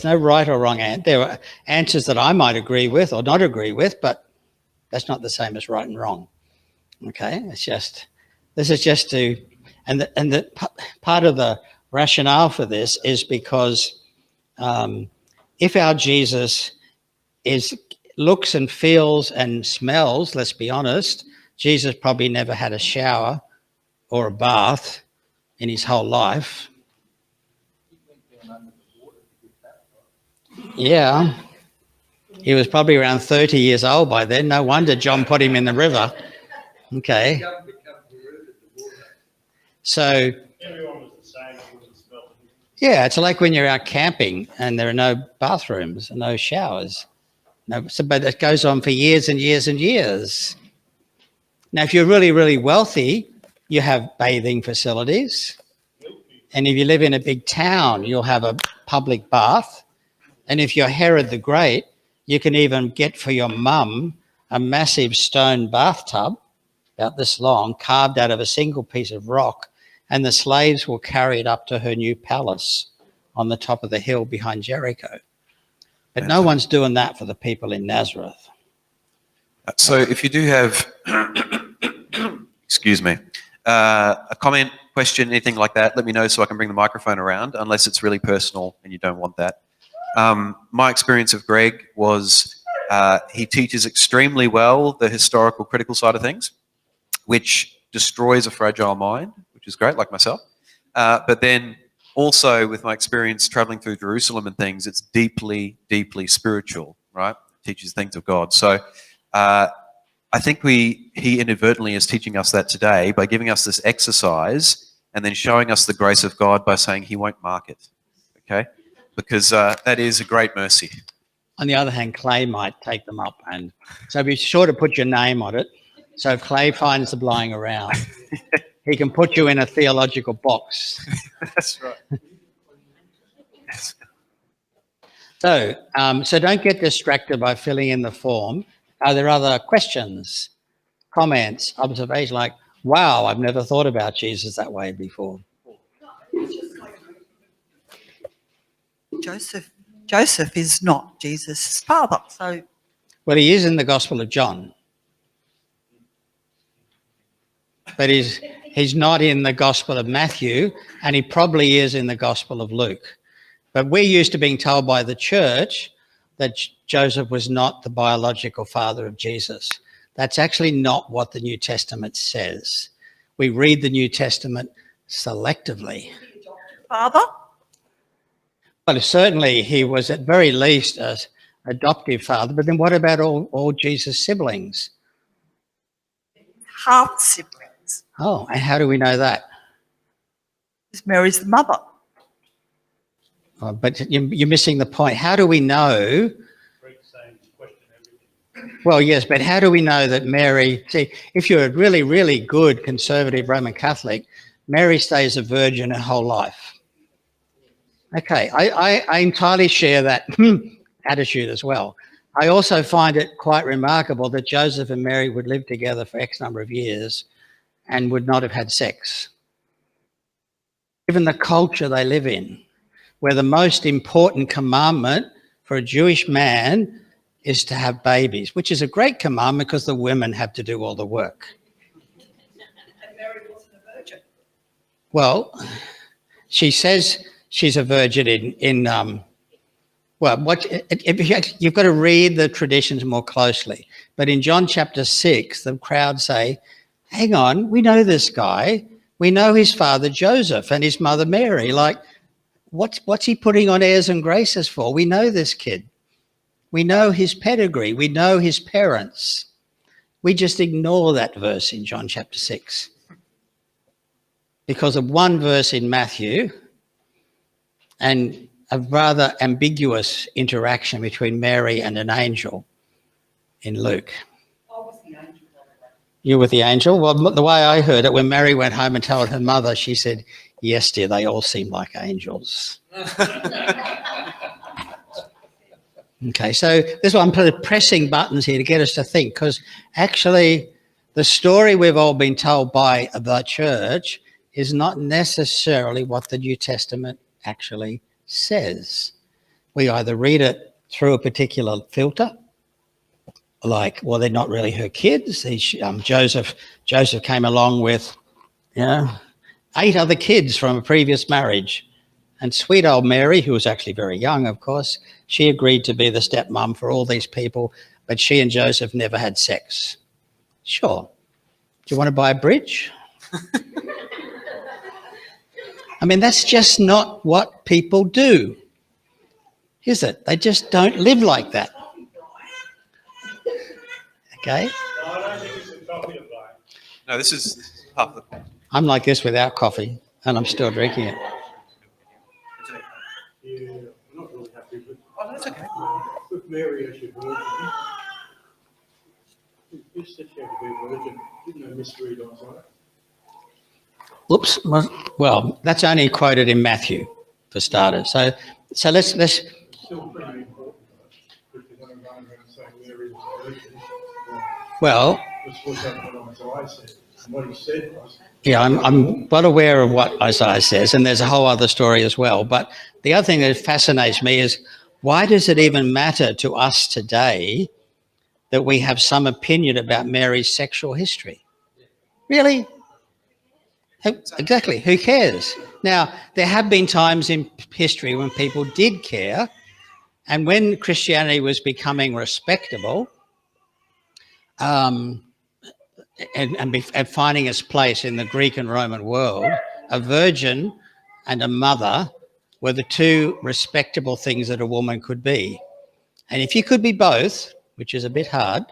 no right or wrong answer. There are answers that I might agree with or not agree with, but that's not the same as right and wrong. Okay, this is just to, and the part of the rationale for this is because if our Jesus looks and feels and smells, let's be honest, Jesus probably never had a shower or a bath in his whole life. Yeah. He was probably around 30 years old by then. No wonder John put him in the river. Okay. So, yeah, it's like when you're out camping and there are no bathrooms and no showers. No, but it goes on for years and years and years. Now, if you're really, really wealthy, you have bathing facilities. And if you live in a big town, you'll have a public bath. And if you're Herod the Great, you can even get for your mum a massive stone bathtub, about this long, carved out of a single piece of rock, and the slaves will carry it up to her new palace on the top of the hill behind Jericho. But no one's doing that for the people in Nazareth. So if you do have, excuse me, a comment, question, anything like that, let me know so I can bring the microphone around, unless it's really personal and you don't want that. My experience of Greg was he teaches extremely well the historical critical side of things, which destroys a fragile mind, which is great, like myself. But then also with my experience traveling through Jerusalem and things, it's deeply, deeply spiritual, right? Teaches things of God. So I think he inadvertently is teaching us that today by giving us this exercise and then showing us the grace of God by saying he won't mark it, okay? Because that is a great mercy. On the other hand, Clay might take them up, and so be sure to put your name on it. So if Clay finds them lying around, he can put you in a theological box. That's right. So don't get distracted by filling in the form. Are there other questions, comments, observations like, wow, I've never thought about Jesus that way before? Joseph is not Jesus' father, so... Well, he is in the Gospel of John. But he's not in the Gospel of Matthew, and he probably is in the Gospel of Luke. But we're used to being told by the church that Joseph was not the biological father of Jesus. That's actually not what the New Testament says. We read the New Testament selectively. Father? Well, certainly he was at very least an adoptive father, but then what about all Jesus' siblings? Half siblings. Oh, and how do we know that? Because Mary's the mother. Oh, but you're missing the point. How do we know? Well, yes, but how do we know that Mary... See, if you're a really, really good conservative Roman Catholic, Mary stays a virgin her whole life. Okay, I entirely share that attitude as well. I also find it quite remarkable that Joseph and Mary would live together for X number of years and would not have had sex. Given the culture they live in, where the most important commandment for a Jewish man is to have babies, which is a great commandment because the women have to do all the work. And Mary wasn't a virgin. Well, she says she's a virgin you've got to read the traditions more closely. But in John chapter 6, the crowd say, hang on, we know this guy. We know his father Joseph and his mother Mary. Like, what's he putting on airs and graces for? We know this kid. We know his pedigree. We know his parents. We just ignore that verse in John chapter 6 because of one verse in Matthew and a rather ambiguous interaction between Mary and an angel in Luke. I was the angel. You were the angel? Well, the way I heard it, when Mary went home and told her mother, she said, yes, dear, they all seem like angels. Okay, so this is why I'm pressing buttons here to get us to think, because actually the story we've all been told by the church is not necessarily what the New Testament actually says. We either read it through a particular filter, like, well, they're not really her kids. Joseph came along with, 8 other kids from a previous marriage. And sweet old Mary, who was actually very young, of course, she agreed to be the stepmom for all these people, but she and Joseph never had sex. Sure. Do you want to buy a bridge? I mean, that's just not what people do, is it? They just don't live like that. Okay? No, I don't think it's a coffee to buy. No, this is half the point. I'm like this without coffee, and I'm still drinking it. Yeah, I'm not really happy with, Oh, that's okay. with Mary as your virgin. You said she had to be a virgin. Didn't know misread on it. Whoops. Well, that's only quoted in Matthew, for starters. So let's. Still pretty important. If you're going to run around saying Mary was a virgin, Well, let's look at what Isaiah said. And what he said was, yeah, I'm well aware of what Isaiah says, and there's a whole other story as well. But the other thing that fascinates me is Why does it even matter to us today that we have some opinion about Mary's sexual history? Really? Exactly. Who cares? Now, there have been times in history when people did care, and when Christianity was becoming respectable, and finding its place in the Greek and Roman world, a virgin and a mother were the two respectable things that a woman could be. And if you could be both, which is a bit hard,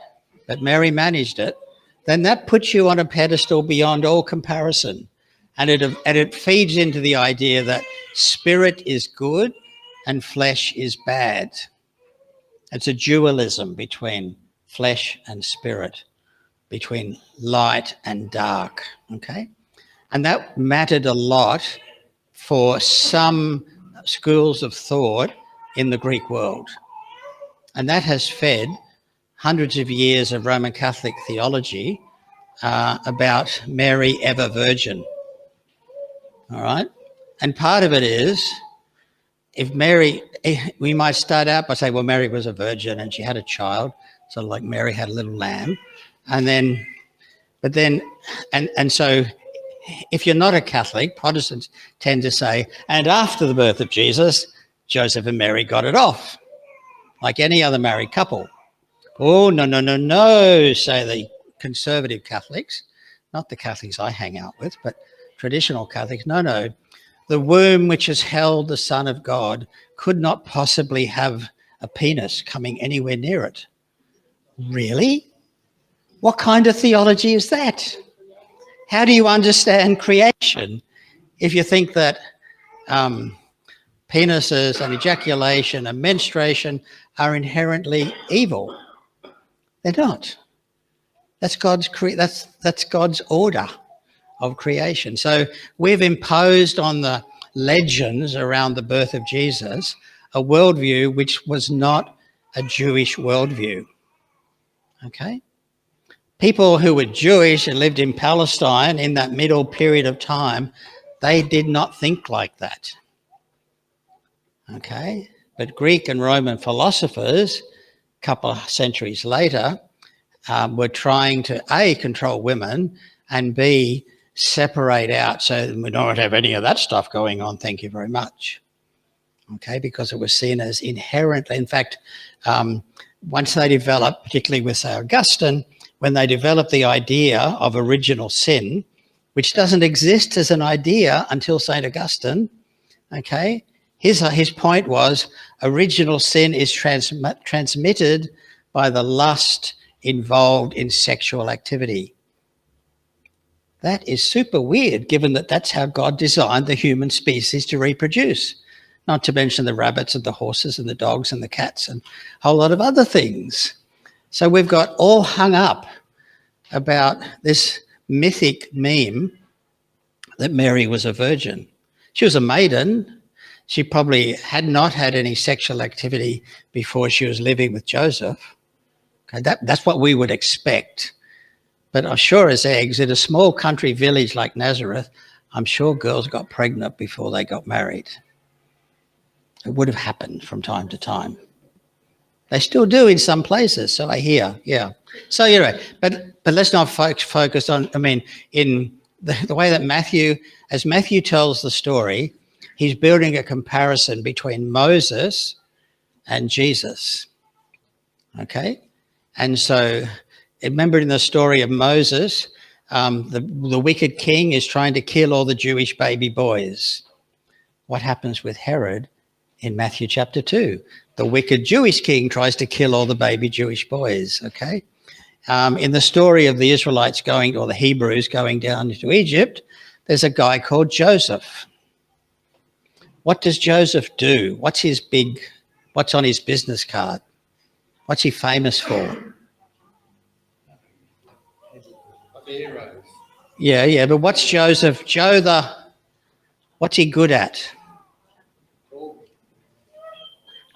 but Mary managed it, then that puts you on a pedestal beyond all comparison. And it feeds into the idea that spirit is good and flesh is bad. It's a dualism between flesh and spirit, between light and dark, okay? And that mattered a lot for some schools of thought in the Greek world. And that has fed hundreds of years of Roman Catholic theology about Mary ever virgin, all right? And part of it is, if Mary, we might start out by saying, well, Mary was a virgin and she had a child, sort of like Mary had a little lamb. And so if you're not a Catholic, Protestants tend to say, and after the birth of Jesus, Joseph and Mary got it off, like any other married couple. Oh, no, say the conservative Catholics, not the Catholics I hang out with, but traditional Catholics. No. The womb which has held the Son of God could not possibly have a penis coming anywhere near it. Really? What kind of theology is that? How do you understand creation if you think that penises and ejaculation and menstruation are inherently evil? They're not. That's God's that's God's order of creation. So we've imposed on the legends around the birth of Jesus a worldview which was not a Jewish worldview. Okay? People who were Jewish and lived in Palestine in that middle period of time, they did not think like that. Okay? But Greek and Roman philosophers, a couple of centuries later, were trying to A, control women, and B, separate out so we don't have any of that stuff going on, thank you very much. Okay, because it was seen as inherently, in fact, once they developed, particularly with, say, Augustine, when they developed the idea of original sin, which doesn't exist as an idea until St. Augustine, okay, his point was original sin is transmitted by the lust involved in sexual activity. That is super weird, given that that's how God designed the human species to reproduce, not to mention the rabbits and the horses and the dogs and the cats and a whole lot of other things. So we've got all hung up about this mythic meme that Mary was a virgin. She was a maiden. She probably had not had any sexual activity before she was living with Joseph. Okay, that's what we would expect. But I'm sure as eggs, in a small country village like Nazareth, I'm sure girls got pregnant before they got married. It would have happened from time to time. They still do in some places, so I hear, yeah. So you're right, but let's not focus on, in the way that as Matthew tells the story, he's building a comparison between Moses and Jesus, okay? And so remember in the story of Moses, the wicked king is trying to kill all the Jewish baby boys. What happens with Herod in Matthew chapter 2? The wicked Jewish king tries to kill all the baby Jewish boys, okay? In the story of the Israelites or the Hebrews going down into Egypt, there's a guy called Joseph. What does Joseph do? What's on his business card? What's he famous for? Yeah, but what's Joseph? What's he good at?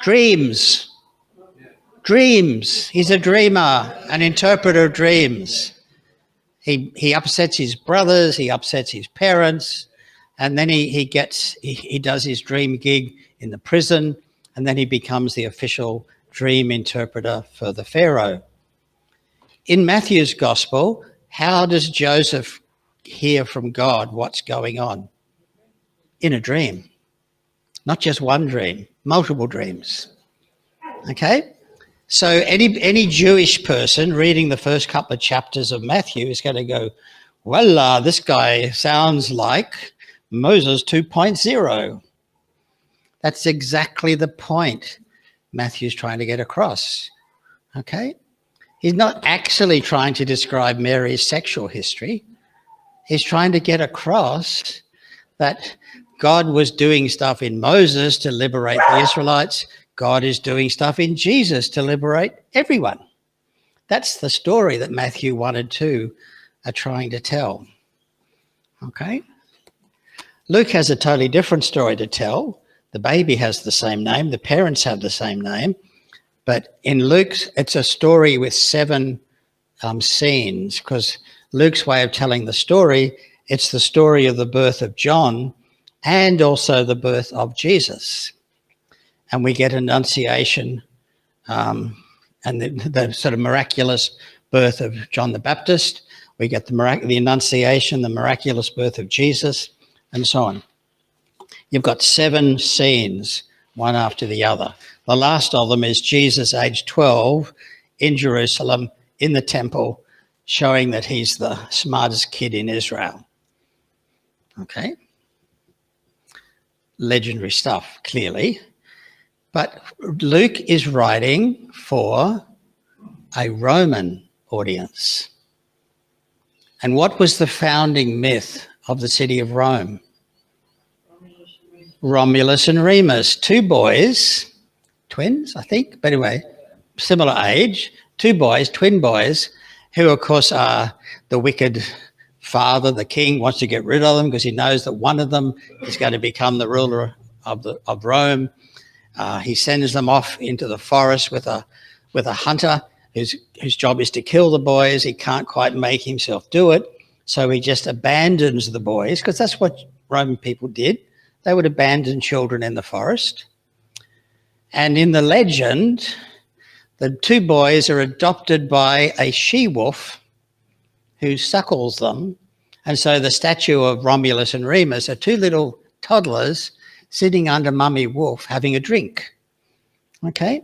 Dreams. He's a dreamer, an interpreter of dreams. He upsets his brothers, he upsets his parents, and then he does his dream gig in the prison, and then he becomes the official dream interpreter for the Pharaoh. In Matthew's gospel, how does Joseph hear from God what's going on? In a dream. Not just one dream, multiple dreams. Okay? So any Jewish person reading the first couple of chapters of Matthew is going to go, well, this guy sounds like Moses 2.0. That's exactly the point Matthew's trying to get across. Okay? He's not actually trying to describe Mary's sexual history. He's trying to get across that God was doing stuff in Moses to liberate the Israelites. God is doing stuff in Jesus to liberate everyone. That's the story that Matthew 1 and 2 are trying to tell. Okay? Luke has a totally different story to tell. The baby has the same name. The parents have the same name. But in Luke's, it's a story with 7 scenes, because Luke's way of telling the story, it's the story of the birth of John and also the birth of Jesus. And we get Annunciation and the sort of miraculous birth of John the Baptist. We get the Annunciation, the miraculous birth of Jesus, and so on. You've got 7 scenes, one after the other. The last of them is Jesus, age 12, in Jerusalem, in the temple, showing that he's the smartest kid in Israel. Okay? Legendary stuff, clearly. But Luke is writing for a Roman audience. And what was the founding myth of the city of Rome? Romulus and Remus, 2 boys, twins, I think, but anyway, similar age, 2 boys, twin boys, who of course are the wicked father, the king, wants to get rid of them because he knows that one of them is going to become the ruler of Rome. He sends them off into the forest with a hunter whose job is to kill the boys. He can't quite make himself do it, so he just abandons the boys, because that's what Roman people did. They would abandon children in the forest. And in the legend, the 2 boys are adopted by a she-wolf who suckles them. And so the statue of Romulus and Remus are 2 little toddlers sitting under Mummy Wolf having a drink. Okay?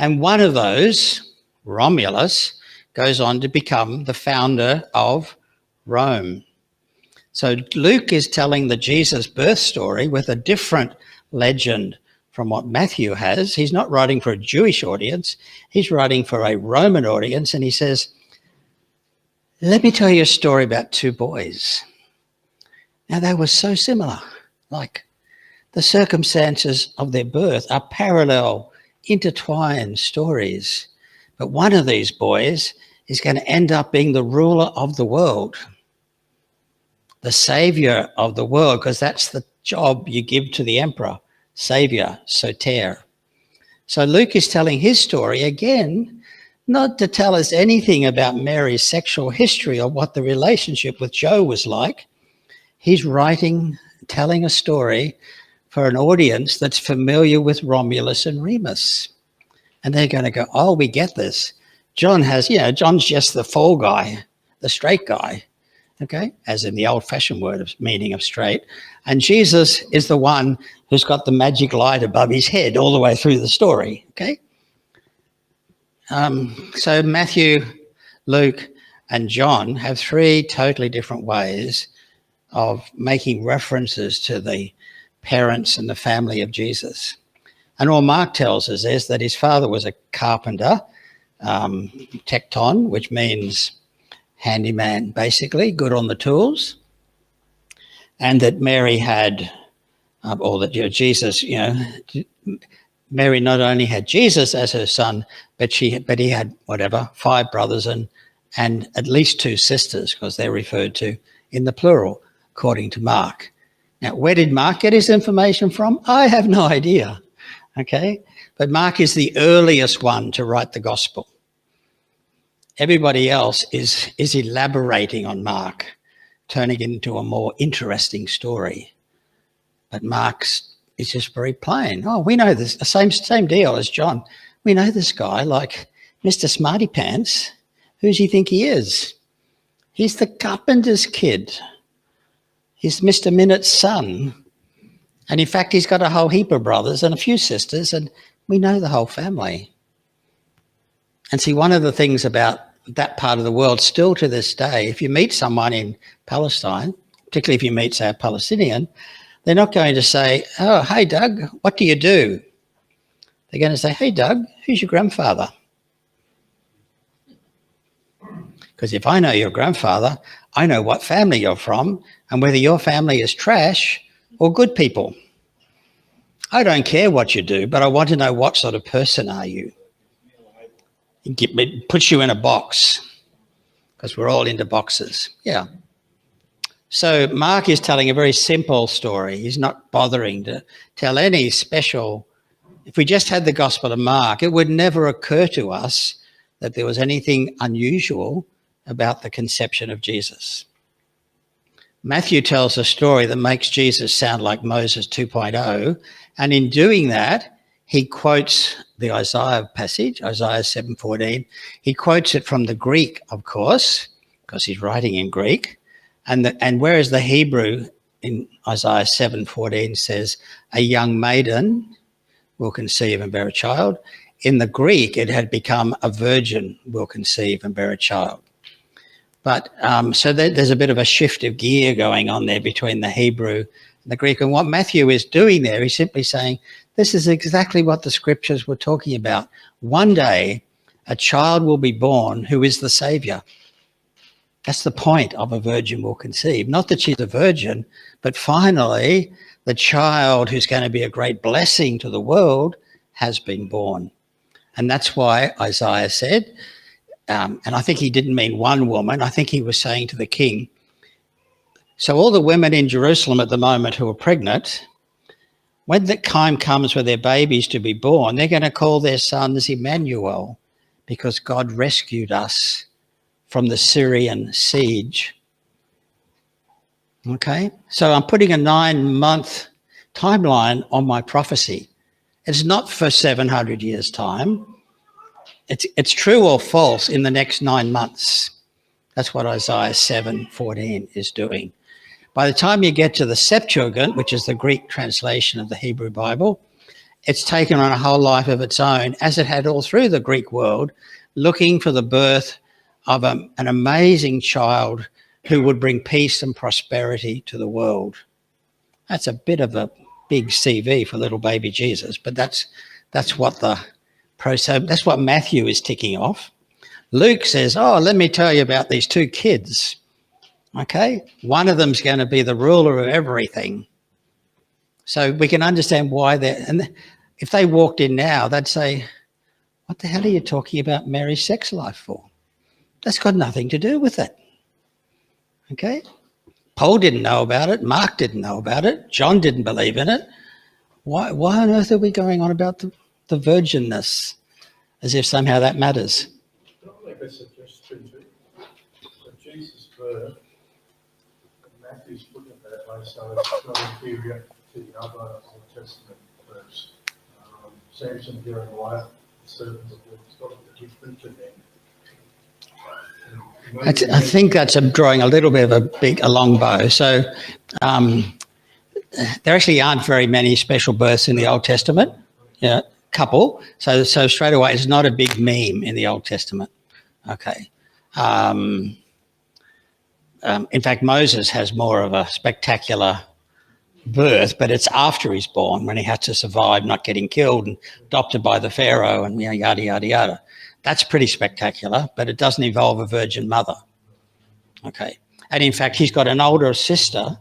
And one of those, Romulus, goes on to become the founder of Rome. So Luke is telling the Jesus birth story with a different legend from what Matthew has. He's not writing for a Jewish audience. He's writing for a Roman audience. And he says, let me tell you a story about 2 boys. Now, they were so similar. Like, the circumstances of their birth are parallel, intertwined stories. But one of these boys is going to end up being the ruler of the world, the savior of the world, because that's the job you give to the emperor, savior, soter. So Luke is telling his story again, not to tell us anything about Mary's sexual history or what the relationship with Joe was like. He's writing, telling a story for an audience that's familiar with Romulus and Remus. And they're going to go, oh, we get this. John's just the fall guy, the straight guy. Okay, as in the old-fashioned word of meaning of straight. And Jesus is the one who's got the magic light above his head all the way through the story, okay? So Matthew, Luke, and John have 3 totally different ways of making references to the parents and the family of Jesus. And all Mark tells us is that his father was a carpenter, tekton, which means handyman, basically, good on the tools, and that Mary had, Jesus, Mary not only had Jesus as her son, but he had 5 brothers and at least 2 sisters, because they're referred to in the plural, according to Mark. Now, where did Mark get his information from? I have no idea. Okay, but Mark is the earliest one to write the gospel. Everybody else is elaborating on Mark, turning it into a more interesting story. But Mark's It's just very plain. Oh, we know this. Same deal as John. We know this guy, like Mr. Smarty Pants. Who does he think he is? He's the carpenter's kid. He's Mr. Minute's son. And in fact, he's got a whole heap of brothers and a few sisters, and we know the whole family. And see, one of the things about that part of the world still to this day, if you meet someone in Palestine, particularly if you meet, say, a Palestinian, they're not going to say, oh, hey, Doug, what do you do? They're going to say, hey, Doug, who's your grandfather? Because if I know your grandfather, I know what family you're from and whether your family is trash or good people. I don't care what you do, but I want to know what sort of person are you. It puts you in a box because we're all into boxes. Yeah. So Mark is telling a very simple story. He's not bothering to tell any special. If we just had the Gospel of Mark, it would never occur to us that there was anything unusual about the conception of Jesus. Matthew tells a story that makes Jesus sound like Moses 2.0, and in doing that, he quotes the Isaiah passage, Isaiah 7:14. He quotes it from the Greek, of course, because he's writing in Greek, and whereas the Hebrew in Isaiah 7:14 says, a young maiden will conceive and bear a child, in the Greek it had become a virgin will conceive and bear a child. But so there's a bit of a shift of gear going on there between the Hebrew and the Greek. And what Matthew is doing there, he's simply saying, this is exactly what the scriptures were talking about. One day, a child will be born who is the Saviour. That's the point of a virgin will conceive. Not that she's a virgin, but finally, the child who's going to be a great blessing to the world has been born. And that's why Isaiah said, and I think he didn't mean one woman, I think he was saying to the king, so all the women in Jerusalem at the moment who are pregnant, when the time comes for their babies to be born, they're going to call their sons Emmanuel, because God rescued us from the Syrian siege. Okay, so I'm putting a 9-month timeline on my prophecy. It's not for 700 years' time. It's true or false in the next 9 months. That's what Isaiah 7:14 is doing. By the time you get to the Septuagint, which is the Greek translation of the Hebrew Bible, it's taken on a whole life of its own, as it had all through the Greek world, looking for the birth of an amazing child who would bring peace and prosperity to the world. That's a bit of a big CV for little baby Jesus, but that's what that's what Matthew is ticking off. Luke says, oh, let me tell you about these 2 kids. Okay, one of them's going to be the ruler of everything. So we can understand why and if they walked in now, they'd say, what the hell are you talking about Mary's sex life for? That's got nothing to do with it. Okay, Paul didn't know about it. Mark didn't know about it. John didn't believe in it. Why on earth are we going on about the virginness as if somehow that matters? Can I make a suggestion to Jesus' birth? Matthew's putting it that way, so it's not inferior to the other Old Testament verse. Samson, Jeremiah, the servants of God, it's got a different to them. I think that's drawing a little bit of a long bow. So there actually aren't very many special births in the Old Testament. Yeah, couple. So straight away, it's not a big meme in the Old Testament. Okay. In fact, Moses has more of a spectacular birth, but it's after he's born, when he had to survive not getting killed and adopted by the Pharaoh and yada, yada, yada. That's pretty spectacular, but it doesn't involve a virgin mother. Okay. And in fact, he's got an older sister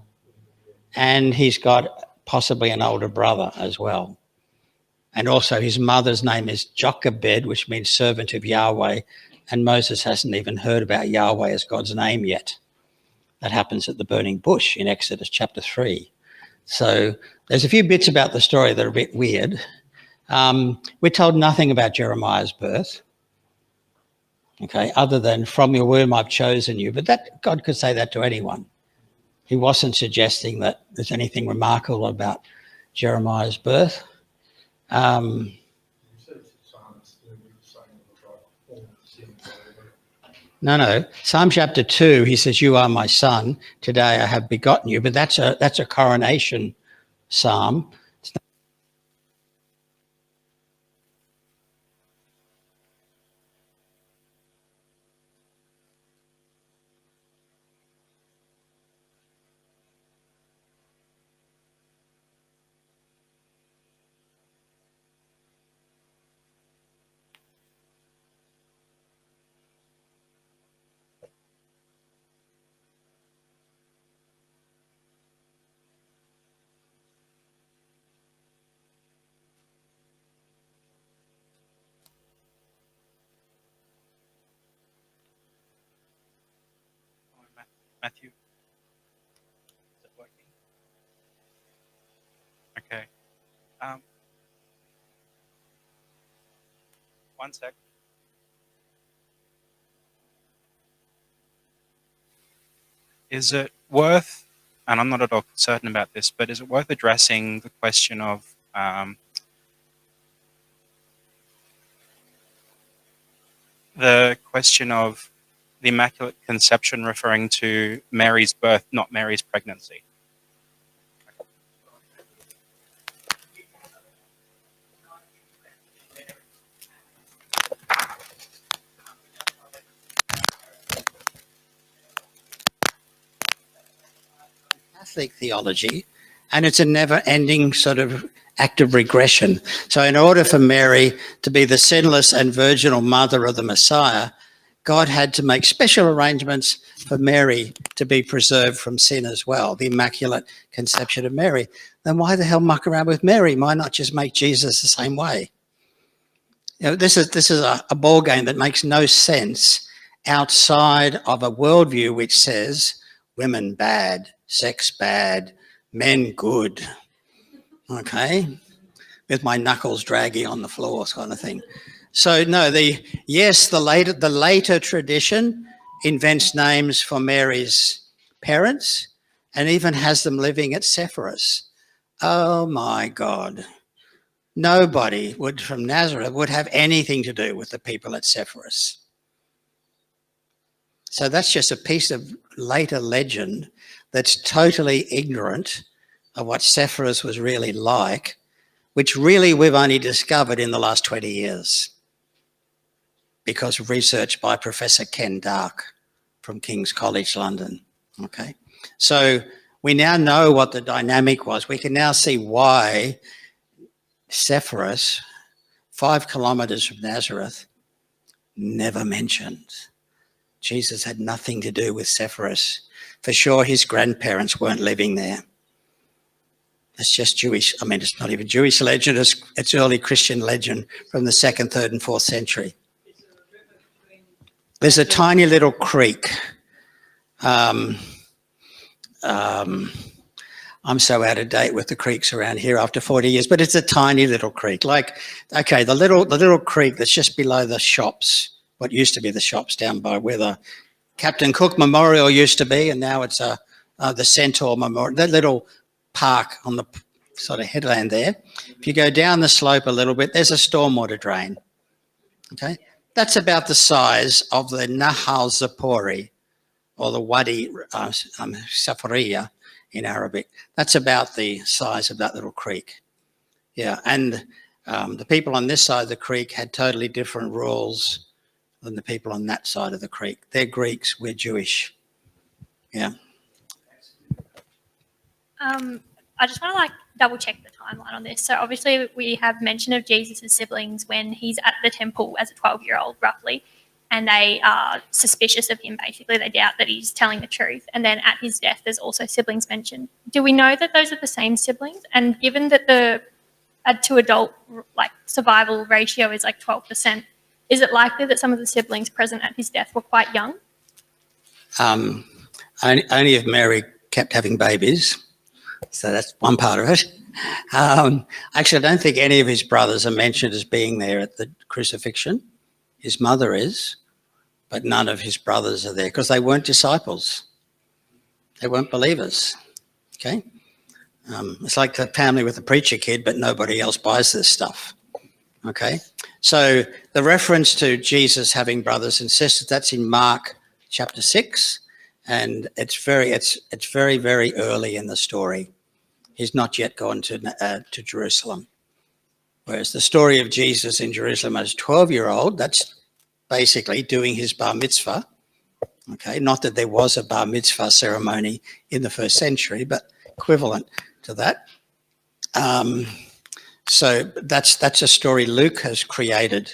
and he's got possibly an older brother as well. And also his mother's name is Jochebed, which means servant of Yahweh. And Moses hasn't even heard about Yahweh as God's name yet. That happens at the burning bush in Exodus chapter 3. So there's a few bits about the story that are a bit weird. We're told nothing about Jeremiah's birth. Okay, other than from your womb I've chosen you. But that God could say that to anyone. He wasn't suggesting that there's anything remarkable about Jeremiah's birth. You said it's a psalmist doing the same like all the sin or whatever. No. Psalm chapter 2, he says, "You are my son. Today I have begotten you." But that's a coronation psalm. Matthew? Is it working? Okay. One sec. Is it worth, and I'm not at all certain about this, but is it worth addressing the question of the Immaculate Conception referring to Mary's birth, not Mary's pregnancy? Catholic theology, and it's a never-ending sort of active regression. So in order for Mary to be the sinless and virginal mother of the Messiah, God had to make special arrangements for Mary to be preserved from sin as well, the Immaculate Conception of Mary. Then why the hell muck around with Mary? Why not just make Jesus the same way? You know, this is a ball game that makes no sense outside of a worldview which says women bad, sex bad, men good. Okay, with my knuckles dragging on the floor, kind of thing. So no, the later tradition invents names for Mary's parents and even has them living at Sepphoris. Oh my God. Nobody from Nazareth would have anything to do with the people at Sepphoris. So that's just a piece of later legend that's totally ignorant of what Sepphoris was really like, which really we've only discovered in the last 20 years because of research by Professor Ken Dark from King's College London. Okay, so we now know what the dynamic was. We can now see why Sepphoris, 5 kilometres from Nazareth, never mentioned. Jesus had nothing to do with Sepphoris. For sure, his grandparents weren't living there. It's just Jewish, I mean, it's not even Jewish legend, it's early Christian legend from the 2nd, 3rd and 4th century. There's a tiny little creek. I'm so out of date with the creeks around here after 40 years, but it's a tiny little creek. Like, okay, the little creek that's just below the shops, what used to be the shops down by where the Captain Cook Memorial used to be, and now it's the Centaur Memorial, that little park on the sort of headland there. If you go down the slope a little bit, there's a stormwater drain. Okay, that's about the size of the Nahal Zapori, or the Wadi Safaria in Arabic. That's about the size of that little creek. Yeah, and the people on this side of the creek had totally different rules than the people on that side of the creek. They're Greeks, we're Jewish. Yeah. I just want to double check the timeline on this. So obviously we have mention of Jesus' siblings when he's at the temple as a 12-year-old roughly, and they are suspicious of him basically. They doubt that he's telling the truth. And then at his death, there's also siblings mentioned. Do we know that those are the same siblings? And given that the to adult survival ratio is 12%, is it likely that some of the siblings present at his death were quite young? Only if Mary kept having babies. So that's one part of it. Actually, I don't think any of his brothers are mentioned as being there at the crucifixion. His mother is, but none of his brothers are there because they weren't disciples. They weren't believers. Okay. It's like the family with the preacher kid, but nobody else buys this stuff. Okay, so the reference to Jesus having brothers and sisters, that's in Mark chapter 6, and it's very, very early in the story. He's not yet gone to Jerusalem. Whereas the story of Jesus in Jerusalem as a 12-year-old, that's basically doing his bar mitzvah. Okay, not that there was a bar mitzvah ceremony in the first century, but equivalent to that. So that's a story Luke has created.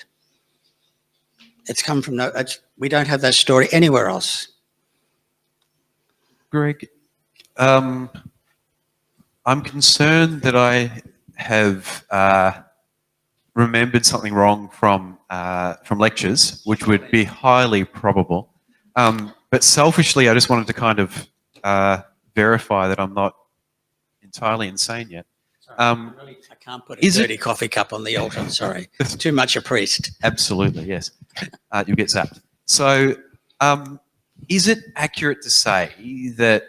It's come from we don't have that story anywhere else. Greg, I'm concerned that I have remembered something wrong from lectures, which would be highly probable. But selfishly, I just wanted to kind of verify that I'm not entirely insane yet. I can't put a dirty coffee cup on the altar. Sorry, it's too much a priest. Absolutely, yes. You'll get zapped. So, is it accurate to say that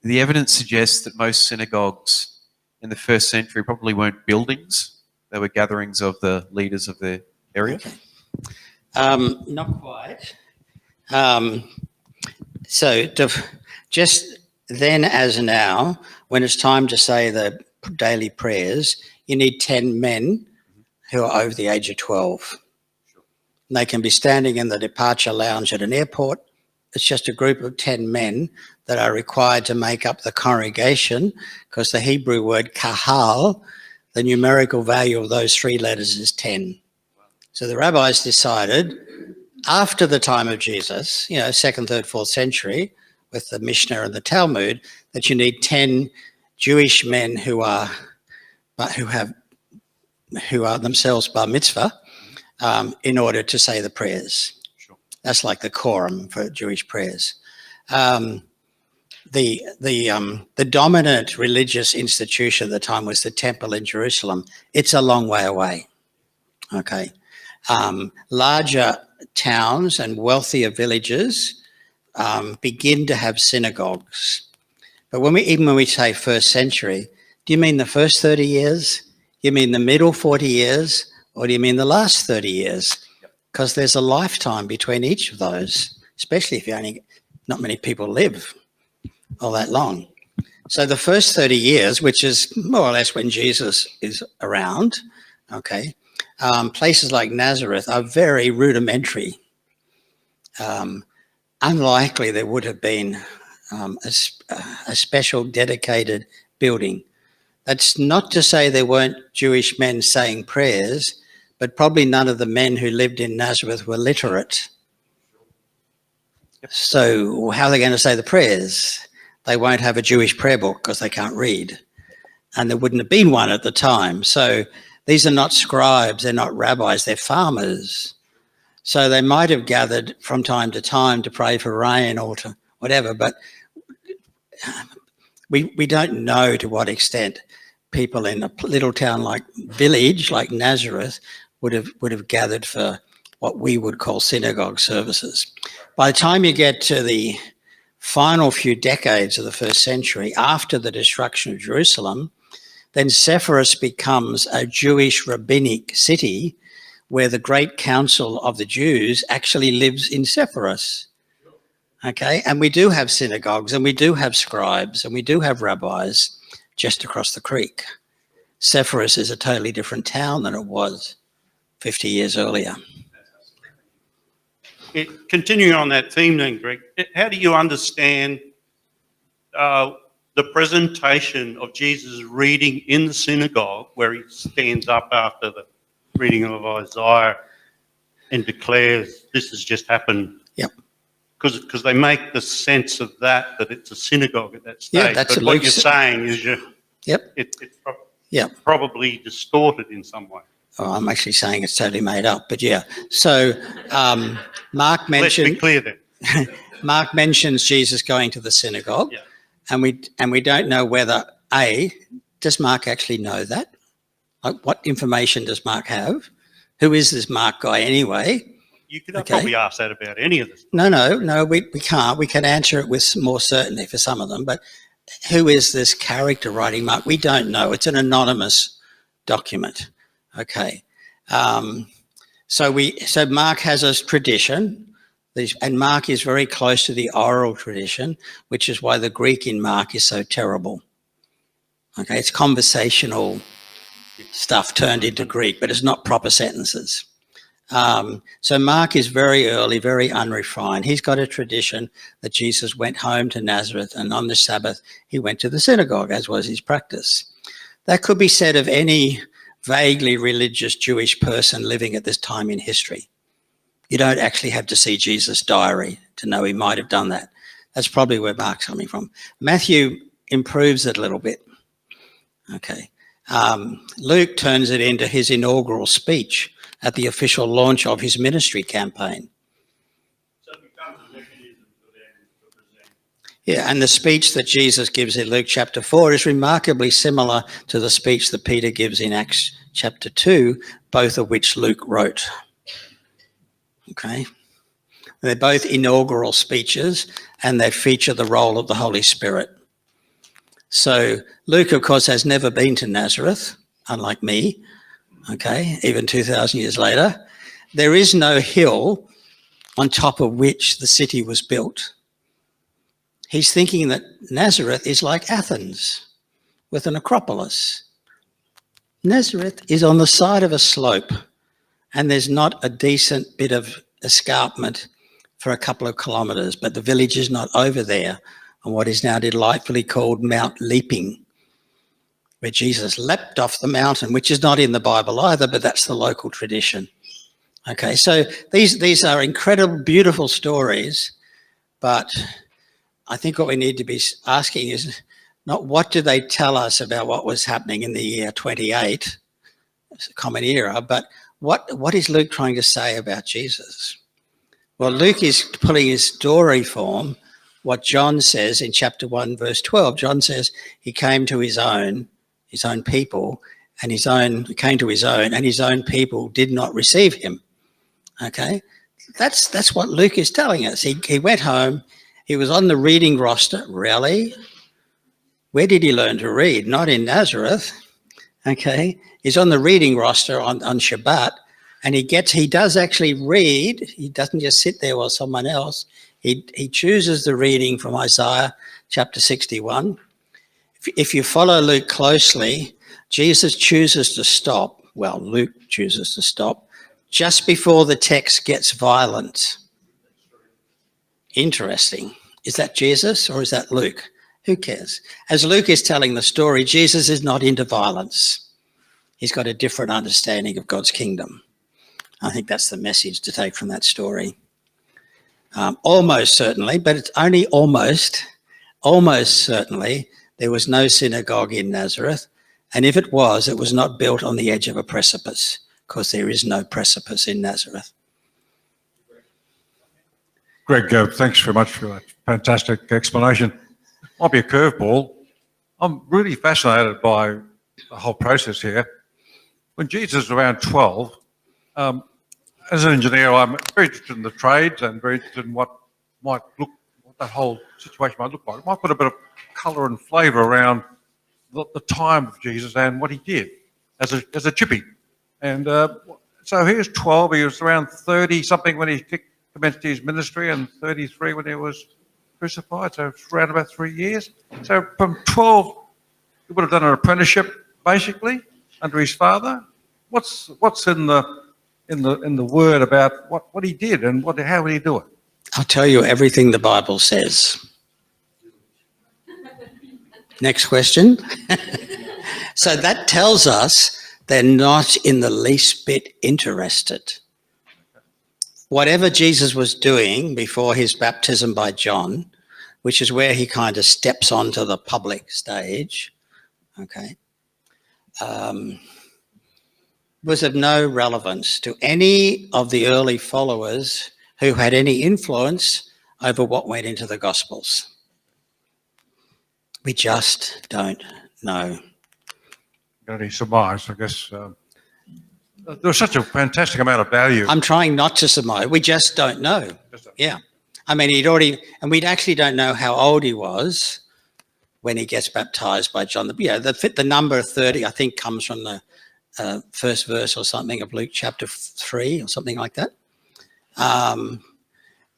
the evidence suggests that most synagogues in the first century probably weren't buildings? They were gatherings of the leaders of the area? Okay. Not quite. Just then as now, when it's time to say the daily prayers, you need 10 men who are over the age of 12. And they can be standing in the departure lounge at an airport. It's just a group of 10 men that are required to make up the congregation, because the Hebrew word kahal, the numerical value of those 3 letters is 10. So the rabbis decided, after the time of Jesus, 2nd, 3rd, 4th century, with the Mishnah and the Talmud, that you need 10 Jewish men who are themselves bar mitzvah in order to say the prayers. Sure. That's like the quorum for Jewish prayers. The dominant religious institution at the time was the temple in Jerusalem. It's a long way away. Okay. Larger towns and wealthier villages begin to have synagogues. But even when we say first century, do you mean the first 30 years? You mean the middle 40 years? Or do you mean the last 30 years? Because there's a lifetime between each of those, especially if not many people live all that long. So the first 30 years, which is more or less when Jesus is around, okay, places like Nazareth are very rudimentary. Unlikely there would have been a special dedicated building. That's not to say there weren't Jewish men saying prayers, but probably none of the men who lived in Nazareth were literate. So how are they going to say the prayers? They won't have a Jewish prayer book because they can't read. And there wouldn't have been one at the time. So these are not scribes, they're not rabbis, they're farmers. So they might have gathered from time to time to pray for rain or to whatever, but we don't know to what extent people in a little town village like Nazareth would have gathered for what we would call synagogue services. By the time you get to the final few decades of the first century, after the destruction of Jerusalem, then Sepphoris becomes a Jewish rabbinic city where the great council of the Jews actually lives in Sepphoris. Okay, and we do have synagogues and we do have scribes and we do have rabbis just across the creek. Sepphoris is a totally different town than it was 50 years earlier. Continuing on that theme then, Greg, how do you understand the presentation of Jesus reading in the synagogue where he stands up after the reading of Isaiah and declares this has just happened? Yep. Because they make the sense of that it's a synagogue at that stage. Yeah, that's but what you're saying is it's probably distorted in some way. Oh, I'm actually saying it's totally made up, but yeah. So Mark mentioned. Let's be clear then. Mark mentions Jesus going to the synagogue, and we don't know whether does Mark actually know that? Like, what information does Mark have? Who is this Mark guy anyway? You could probably ask that about any of this. No, we can't. We can answer it with more certainty for some of them, but who is this character writing Mark? We don't know. It's an anonymous document. Okay. So Mark has a tradition, and Mark is very close to the oral tradition, which is why the Greek in Mark is so terrible. Okay, it's conversational stuff turned into Greek, but it's not proper sentences. So Mark is very early, very unrefined. He's got a tradition that Jesus went home to Nazareth, and on the Sabbath he went to the synagogue, as was his practice. That could be said of any vaguely religious Jewish person living at this time in history. You don't actually have to see Jesus' diary to know he might have done that. That's probably where Mark's coming from. Matthew improves it a little bit. Okay. Luke turns it into his inaugural speech at the official launch of his ministry campaign. So it becomes a mechanism for them to present. Yeah, and the speech that Jesus gives in Luke chapter 4 is remarkably similar to the speech that Peter gives in Acts chapter 2, both of which Luke wrote. Okay? They're both inaugural speeches, and they feature the role of the Holy Spirit. So Luke, of course, has never been to Nazareth, unlike me, okay, even 2,000 years later. There is no hill on top of which the city was built. He's thinking that Nazareth is like Athens with an acropolis. Nazareth is on the side of a slope, and there's not a decent bit of escarpment for a couple of kilometres, but the village is not over there on what is now delightfully called Mount Leaping, where Jesus leapt off the mountain, which is not in the Bible either, but that's the local tradition. Okay, so these are incredible, beautiful stories, but I think what we need to be asking is not what do they tell us about what was happening in the year 28, it's a common era, but what is Luke trying to say about Jesus? Well, Luke is pulling his story form what John says in chapter 1, verse 12. John says he came to his own people, and his own people did not receive him. Okay? That's what Luke is telling us. He went home, he was on the reading roster. Really? Where did he learn to read? Not in Nazareth. Okay? He's on the reading roster on Shabbat, and he does actually read. He doesn't just sit there while someone else. He chooses the reading from Isaiah chapter 61. If you follow Luke closely, Jesus chooses to stop. Well, Luke chooses to stop just before the text gets violent. Interesting. Is that Jesus or is that Luke? Who cares? As Luke is telling the story, Jesus is not into violence. He's got a different understanding of God's kingdom. I think that's the message to take from that story. Almost certainly, but it's only almost certainly, there was no synagogue in Nazareth. And if it was not built on the edge of a precipice, because there is no precipice in Nazareth. Greg, thanks very much for that fantastic explanation. Might be a curveball. I'm really fascinated by the whole process here. When Jesus was around 12, as an engineer, I'm very interested in the trades and very interested in what that whole situation might look like. It might put a bit of colour and flavour around the time of Jesus and what he did as a chippy. And so he was 12, he was around 30-something when he commenced his ministry, and 33 when he was crucified, so it's around about 3 years. So from 12, he would have done an apprenticeship, basically, under his father. What's in the word about what he did and how would he do it? I'll tell you everything the Bible says. Next question. So that tells us they're not in the least bit interested. Whatever Jesus was doing before his baptism by John, which is where he kind of steps onto the public stage, okay, was of no relevance to any of the early followers who had any influence over what went into the Gospels. We just don't know. Got any surmise, I guess. There was such a fantastic amount of value. I'm trying not to surmise. We just don't know. Yeah. I mean, we actually don't know how old he was when he gets baptized by John. The number 30, I think, comes from the first verse or something of Luke chapter 3 or something like that.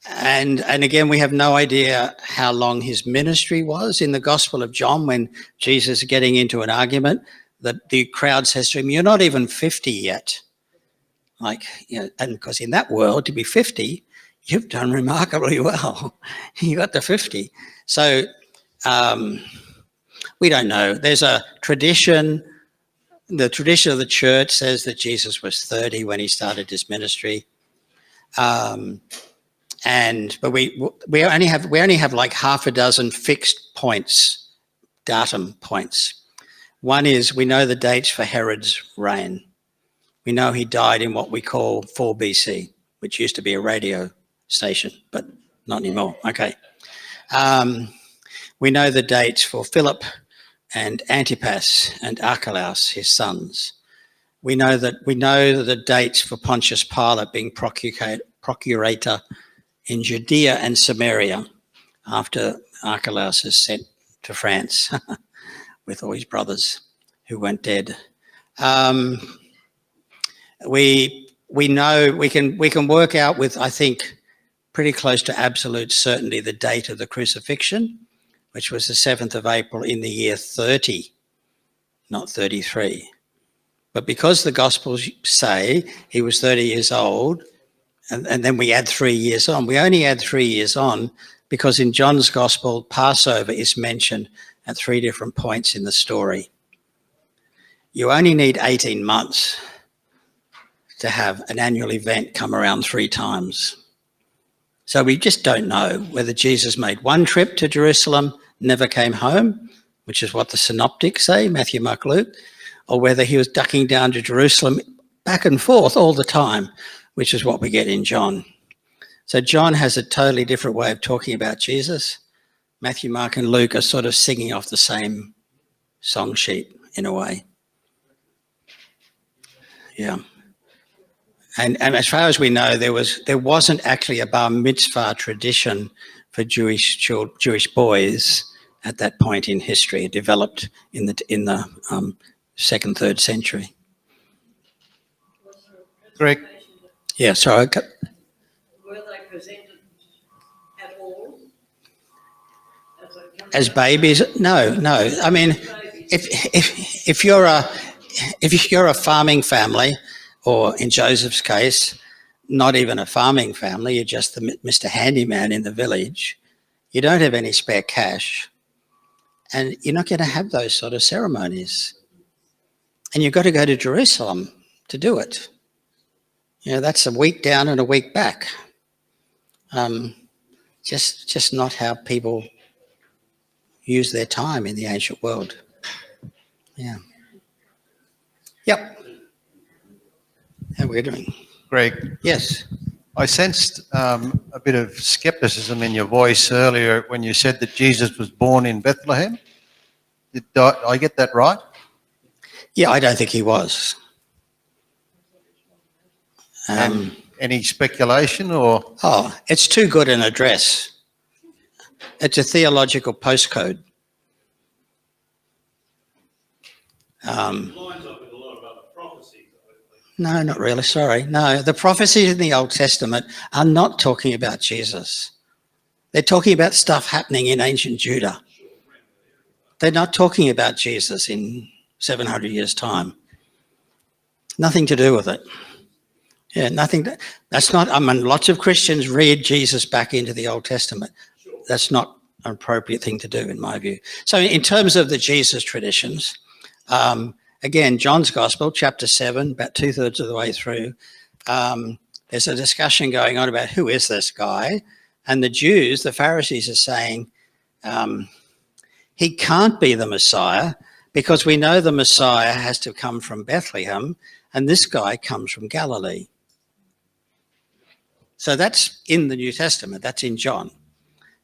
And again, we have no idea how long his ministry was. In the Gospel of John, when Jesus is getting into an argument, the crowd says to him, "You're not even 50 yet." And because in that world, to be 50, you've done remarkably well. You got to 50. So we don't know. There's a tradition. The tradition of the church says that Jesus was 30 when he started his ministry. But we only have like half a dozen fixed points, datum points. One is we know the dates for Herod's reign. We know he died in what we call 4 BC, which used to be a radio station, but not anymore. Okay. We know the dates for Philip and Antipas and Archelaus, his sons. We know the dates for Pontius Pilate being procurator in Judea and Samaria after Archelaus is sent to France with all his brothers who went dead. We know we can work out with, I think, pretty close to absolute certainty the date of the crucifixion, which was the 7th of April in the year 30, not 33. But because the Gospels say he was 30 years old, and then we add 3 years on. We only add 3 years on because in John's Gospel, Passover is mentioned at 3 different points in the story. You only need 18 months to have an annual event come around 3 times. So we just don't know whether Jesus made one trip to Jerusalem, never came home, which is what the synoptics say, Matthew, Mark, Luke, or whether he was ducking down to Jerusalem back and forth all the time, which is what we get in John. So John has a totally different way of talking about Jesus. Matthew, Mark, and Luke are sort of singing off the same song sheet in a way. Yeah. And as far as we know, there wasn't actually a bar mitzvah tradition for Jewish boys at that point in history. It developed in the 2nd, 3rd century. Greg? Yeah, sorry. Were they presented at all? As babies? No. I mean, if you're a farming family, or in Joseph's case, not even a farming family, you're just the Mr. Handyman in the village, you don't have any spare cash, and you're not going to have those sort of ceremonies. And you've got to go to Jerusalem to do it. That's a week down and a week back. Just not how people use their time in the ancient world. Yeah. Yep. How are we doing? Greg, Yes. I sensed a bit of skepticism in your voice earlier when you said that Jesus was born in Bethlehem. Did I get that right? Yeah, I don't think he was. And any speculation or? Oh, it's too good an address. It's a theological postcode. Lines up with a lot of other prophecies. No, not really. Sorry. No, the prophecies in the Old Testament are not talking about Jesus. They're talking about stuff happening in ancient Judah. They're not talking about Jesus in 700 years' time. Nothing to do with it. Yeah, nothing. That's not, I mean, lots of Christians read Jesus back into the Old Testament. That's not an appropriate thing to do, in my view. So in terms of the Jesus traditions, again, John's Gospel, chapter 7, about 2/3 of the way through, there's a discussion going on about who is this guy? And the Jews, the Pharisees, are saying, he can't be the Messiah because we know the Messiah has to come from Bethlehem and this guy comes from Galilee. So that's in the New Testament, that's in John.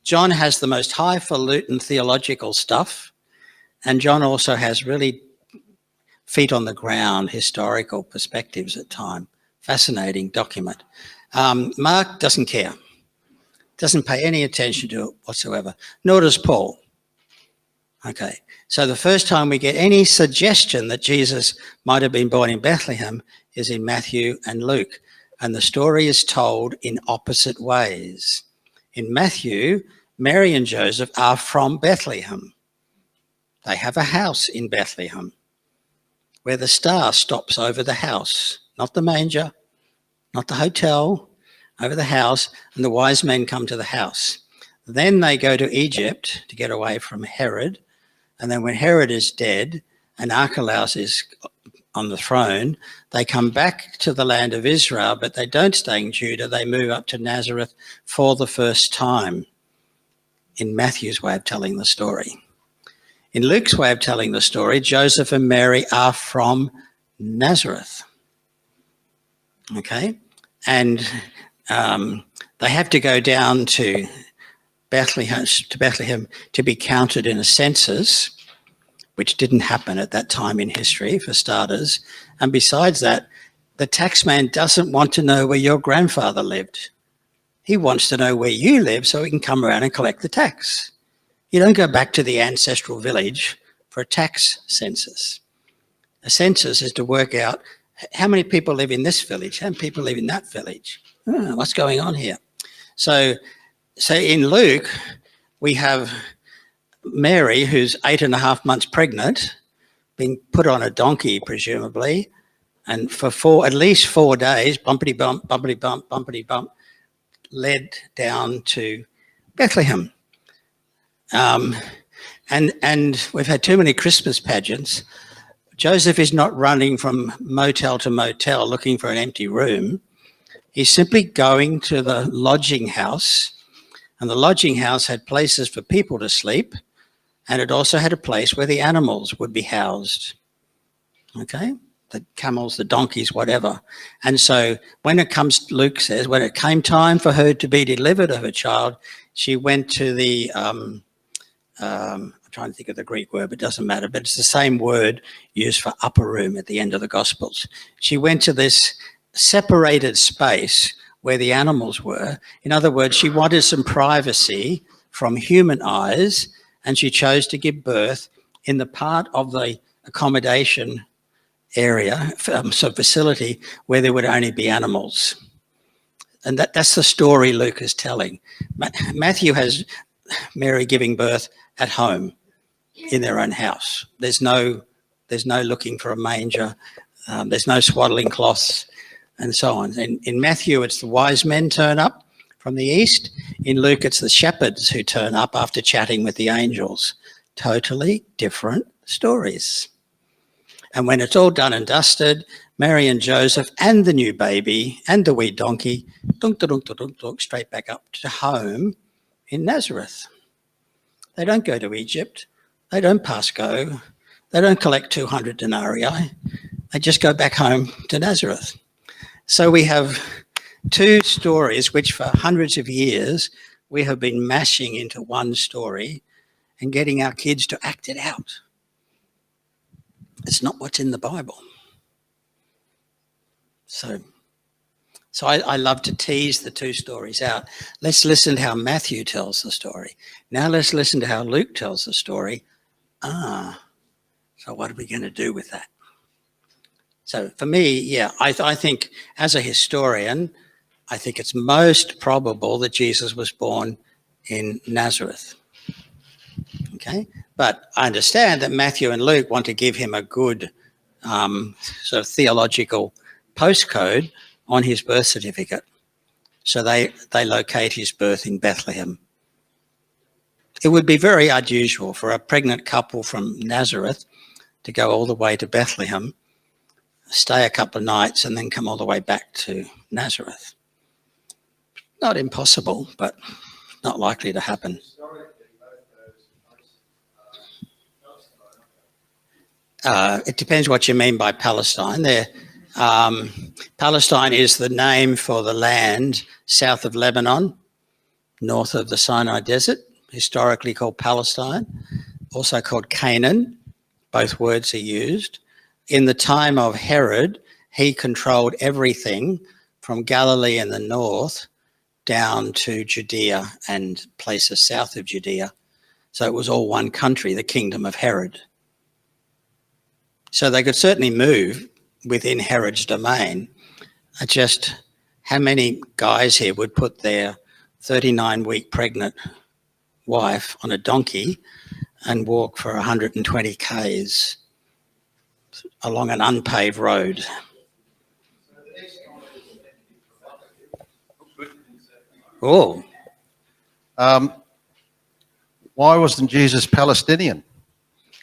John has the most highfalutin theological stuff, and John also has really feet on the ground historical perspectives at time. Fascinating document. Mark doesn't care, doesn't pay any attention to it whatsoever, nor does Paul. Okay, so the first time we get any suggestion that Jesus might have been born in Bethlehem is in Matthew and Luke, and the story is told in opposite ways. In Matthew, Mary and Joseph are from Bethlehem. They have a house in Bethlehem where the star stops over the house, not the manger, not the hotel, over the house, and the wise men come to the house. Then they go to Egypt to get away from Herod, and then when Herod is dead and Archelaus is on the throne, they come back to the land of Israel, but they don't stay in Judah. They move up to Nazareth for the first time, in Matthew's way of telling the story. In Luke's way of telling the story, Joseph and Mary are from Nazareth. Okay? And they have to go down to Bethlehem to be counted in a census, which didn't happen at that time in history, for starters. And besides that, the taxman doesn't want to know where your grandfather lived. He wants to know where you live so he can come around and collect the tax. You don't go back to the ancestral village for a tax census. A census is to work out how many people live in this village, how many people live in that village. What's going on here? So in Luke, we have Mary, who's 8.5 months pregnant, being put on a donkey, presumably, and for at least 4 days, bumpity bump, bumpity bump, bumpity bump, led down to Bethlehem. And we've had too many Christmas pageants. Joseph is not running from motel to motel looking for an empty room. He's simply going to the lodging house, and the lodging house had places for people to sleep, and it also had a place where the animals would be housed. Okay? The camels, the donkeys, whatever. And so Luke says, when it came time for her to be delivered of her child, she went to the, I'm trying to think of the Greek word, but it doesn't matter, but it's the same word used for upper room at the end of the Gospels. She went to this separated space where the animals were. In other words, she wanted some privacy from human eyes, and she chose to give birth in the part of the accommodation area, so facility, where there would only be animals. And that's the story Luke is telling. Matthew has Mary giving birth at home in their own house. There's no looking for a manger. There's no swaddling cloths and so on. In Matthew, it's the wise men turn up from the east. In Luke, it's the shepherds who turn up after chatting with the angels. Totally different stories. And when it's all done and dusted, Mary and Joseph and the new baby and the wee donkey, straight back up to home in Nazareth. They don't go to Egypt. They don't pass go. They don't collect 200 denarii. They just go back home to Nazareth. So we have two stories which for hundreds of years we have been mashing into one story and getting our kids to act it out. It's not what's in the Bible. So I love to tease the two stories out. Let's listen to how Matthew tells the story. Now let's listen to how Luke tells the story. So what are we going to do with that? So for me, I think as a historian, I think it's most probable that Jesus was born in Nazareth. Okay? But I understand that Matthew and Luke want to give him a good sort of theological postcode on his birth certificate. So they locate his birth in Bethlehem. It would be very unusual for a pregnant couple from Nazareth to go all the way to Bethlehem, stay a couple of nights, and then come all the way back to Nazareth. Not impossible, but not likely to happen. It depends what you mean by Palestine. Palestine is the name for the land south of Lebanon, north of the Sinai Desert, historically called Palestine, also called Canaan. Both words are used. In the time of Herod, he controlled everything from Galilee in the north down to Judea and places south of Judea. So it was all one country, the kingdom of Herod. So they could certainly move within Herod's domain. Just how many guys here would put their 39-week pregnant wife on a donkey and walk for 120 k's along an unpaved road? Oh, Why wasn't Jesus Palestinian?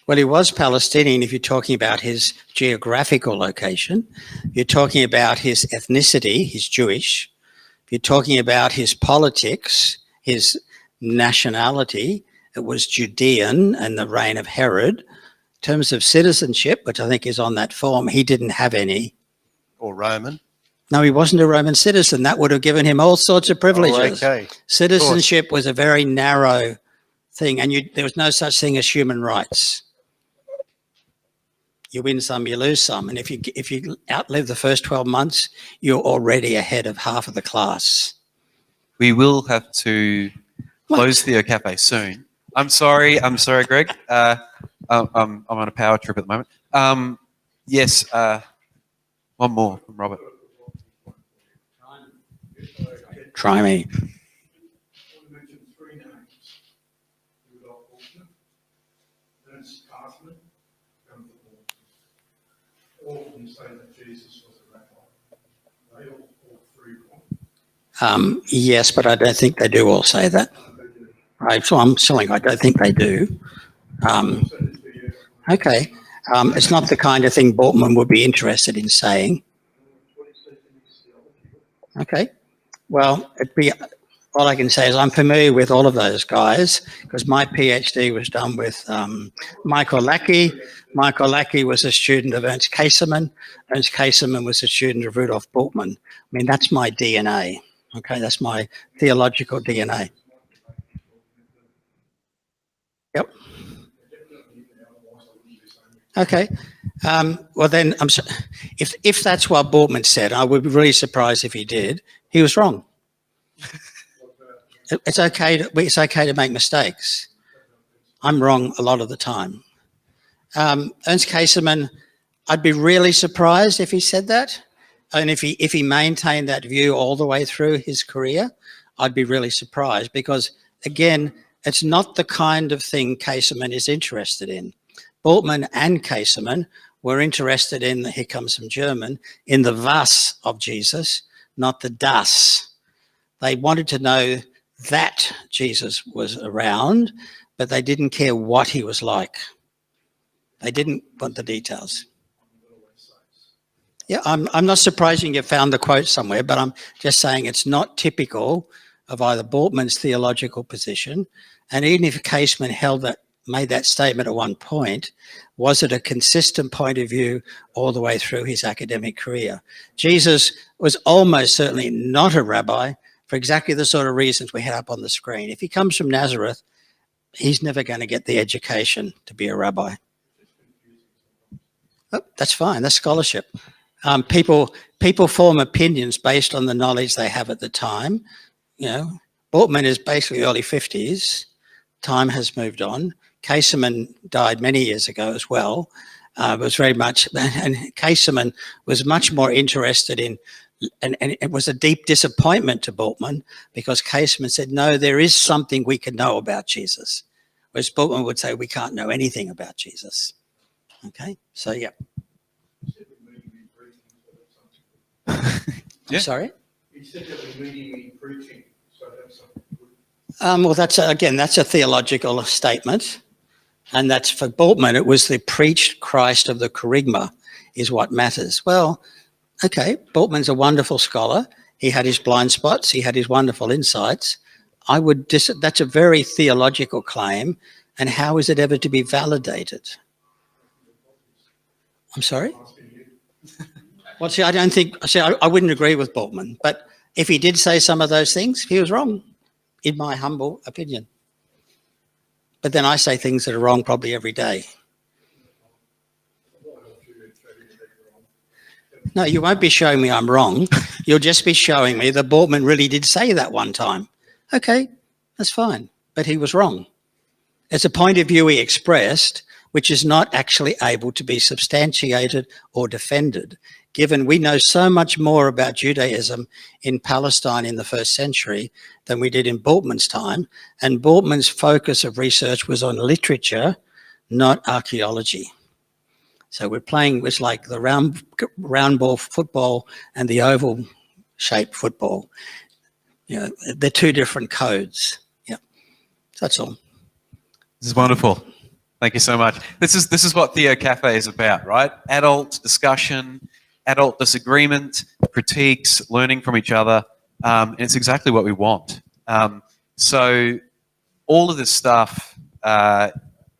well, he was Palestinian if you're talking about his geographical location. If you're talking about his ethnicity, he's Jewish. If you're talking about his politics, his nationality, it was Judean and the reign of Herod. In terms of citizenship, which I think is on that form, he didn't have any. Or Roman? No, he wasn't a Roman citizen. That would have given him all sorts of privileges. Oh, okay. Citizenship was a very narrow thing, and there was no such thing as human rights. You win some, you lose some, and if you outlive the first 12 months, you're already ahead of half of the class. We will have to close Theocafe soon. I'm sorry, Greg. I'm on a power trip at the moment. Yes, one more from Robert. Try me. I want to mention three names. We've got Walter, Ernest Cartman, and the Walters. All of them say that Jesus was a rabbi. They all three wrong. Yes, but I don't think they do all say that. Right, so I'm saying I don't think they do. Okay. It's not the kind of thing Bortman would be interested in saying. Okay. Well, all I can say is I'm familiar with all of those guys because my PhD was done with Michael Lackey. Michael Lackey was a student of Ernst Käsemann. Ernst Käsemann was a student of Rudolf Bultmann. I mean, that's my DNA. Okay, that's my theological DNA. Yep. Okay. Well, then, if that's what Bultmann said, I would be really surprised if he did. He was wrong. It's okay to make mistakes. I'm wrong a lot of the time. Ernst Käsemann, I'd be really surprised if he said that. And if he maintained that view all the way through his career, I'd be really surprised because, again, it's not the kind of thing Käsemann is interested in. Bultmann and Käsemann were interested in, here comes some German, in the was of Jesus, not the das. They wanted to know that Jesus was around, but they didn't care what he was like. They didn't want the details. Yeah, I'm not surprised you found the quote somewhere, but I'm just saying it's not typical of either Bultmann's theological position, and even if Käsemann made that statement at one point, was it a consistent point of view all the way through his academic career? Jesus was almost certainly not a rabbi for exactly the sort of reasons we had up on the screen. If he comes from Nazareth, he's never going to get the education to be a rabbi. Oh, that's fine. That's scholarship. People form opinions based on the knowledge they have at the time. You know, Bultmann is basically early 50s. Time has moved on. Käsemann died many years ago as well. Was very much, and Käsemann was much more interested in, and it was a deep disappointment to Bultmann because Käsemann said, no, there is something we can know about Jesus. Whereas Bultmann would say, we can't know anything about Jesus. Okay, so yeah. I'm sorry? He said that we're meeting in preaching, so that's something good. Well, that's a theological statement. And that's for Bultmann, it was the preached Christ of the Kerygma is what matters. Well, okay, Bultmann's a wonderful scholar. He had his blind spots. He had his wonderful insights. That's a very theological claim. And how is it ever to be validated? I'm sorry? Well, see, I wouldn't agree with Bultmann. But if he did say some of those things, he was wrong, in my humble opinion. But then I say things that are wrong probably every day. No, you won't be showing me I'm wrong. You'll just be showing me that Bultmann really did say that one time. Okay, that's fine. But he was wrong. It's a point of view he expressed, which is not actually able to be substantiated or defended, given we know so much more about Judaism in Palestine in the 1st century than we did in Bultmann's time. And Bultmann's focus of research was on literature, not archaeology. So we're playing with like the round ball football and the oval shaped football. You know, they're two different codes. Yeah, that's all. This is wonderful. Thank you so much. This is what Theocafe is about, right? Adult discussion, adult disagreement, critiques, learning from each other. And it's exactly what we want. So all of this stuff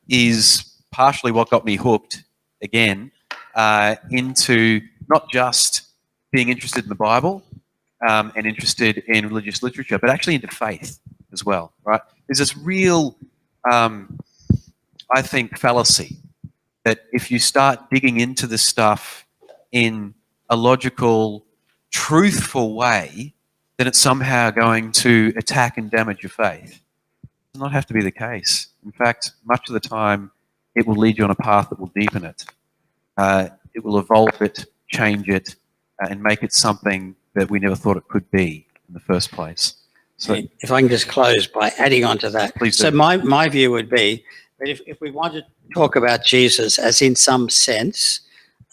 is partially what got me hooked again into not just being interested in the Bible and interested in religious literature, but actually into faith as well, right? There's this real, I think, fallacy that if you start digging into this stuff in a logical, truthful way, then it's somehow going to attack and damage your faith. It does not have to be the case. In fact, much of the time, it will lead you on a path that will deepen it. It will evolve it, change it, and make it something that we never thought it could be in the first place. So, if I can just close by adding on to that. Please do. So my view would be that if we want to talk about Jesus as in some sense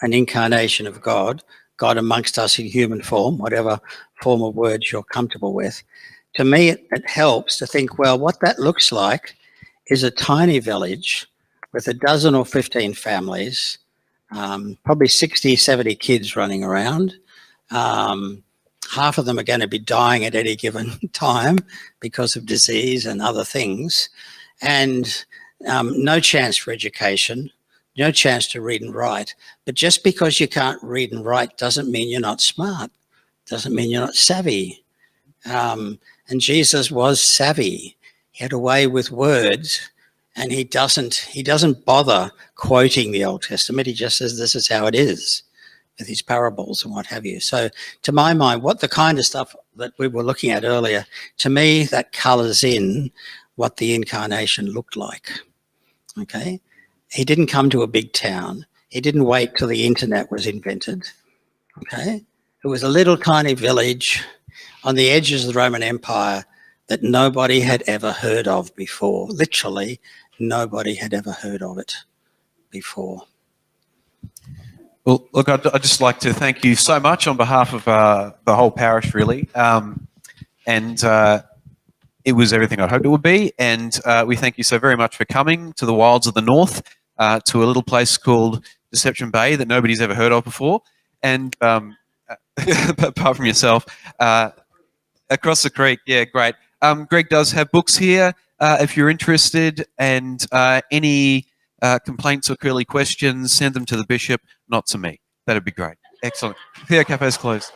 an incarnation of God, God amongst us in human form, whatever form of words you're comfortable with, to me it helps to think, well, what that looks like is a tiny village with a dozen or 15 families, probably 60, 70 kids running around. Half of them are going to be dying at any given time because of disease and other things. And no chance for education, no chance to read and write. But just because you can't read and write doesn't mean you're not smart, doesn't mean you're not savvy. And Jesus was savvy. He had a way with words, and he doesn't bother quoting the Old Testament. He just says this is how it is with his parables and what have you. So to my mind, what the kind of stuff that we were looking at earlier, to me, that colours in what the incarnation looked like. Okay? He didn't come to a big town. He didn't wait till the internet was invented. Okay? It was a little tiny village on the edges of the Roman Empire that nobody had ever heard of before. Literally, nobody had ever heard of it before. well, look, I'd just like to thank you so much on behalf of the whole parish, really. It was everything I hoped it would be. And we thank you so very much for coming to the wilds of the north, to a little place called Deception Bay that nobody's ever heard of before. And apart from yourself, across the creek, yeah, great. Greg does have books here if you're interested, and any complaints or curly questions, send them to the bishop, not to me. That'd be great. Excellent. Theocafe is closed.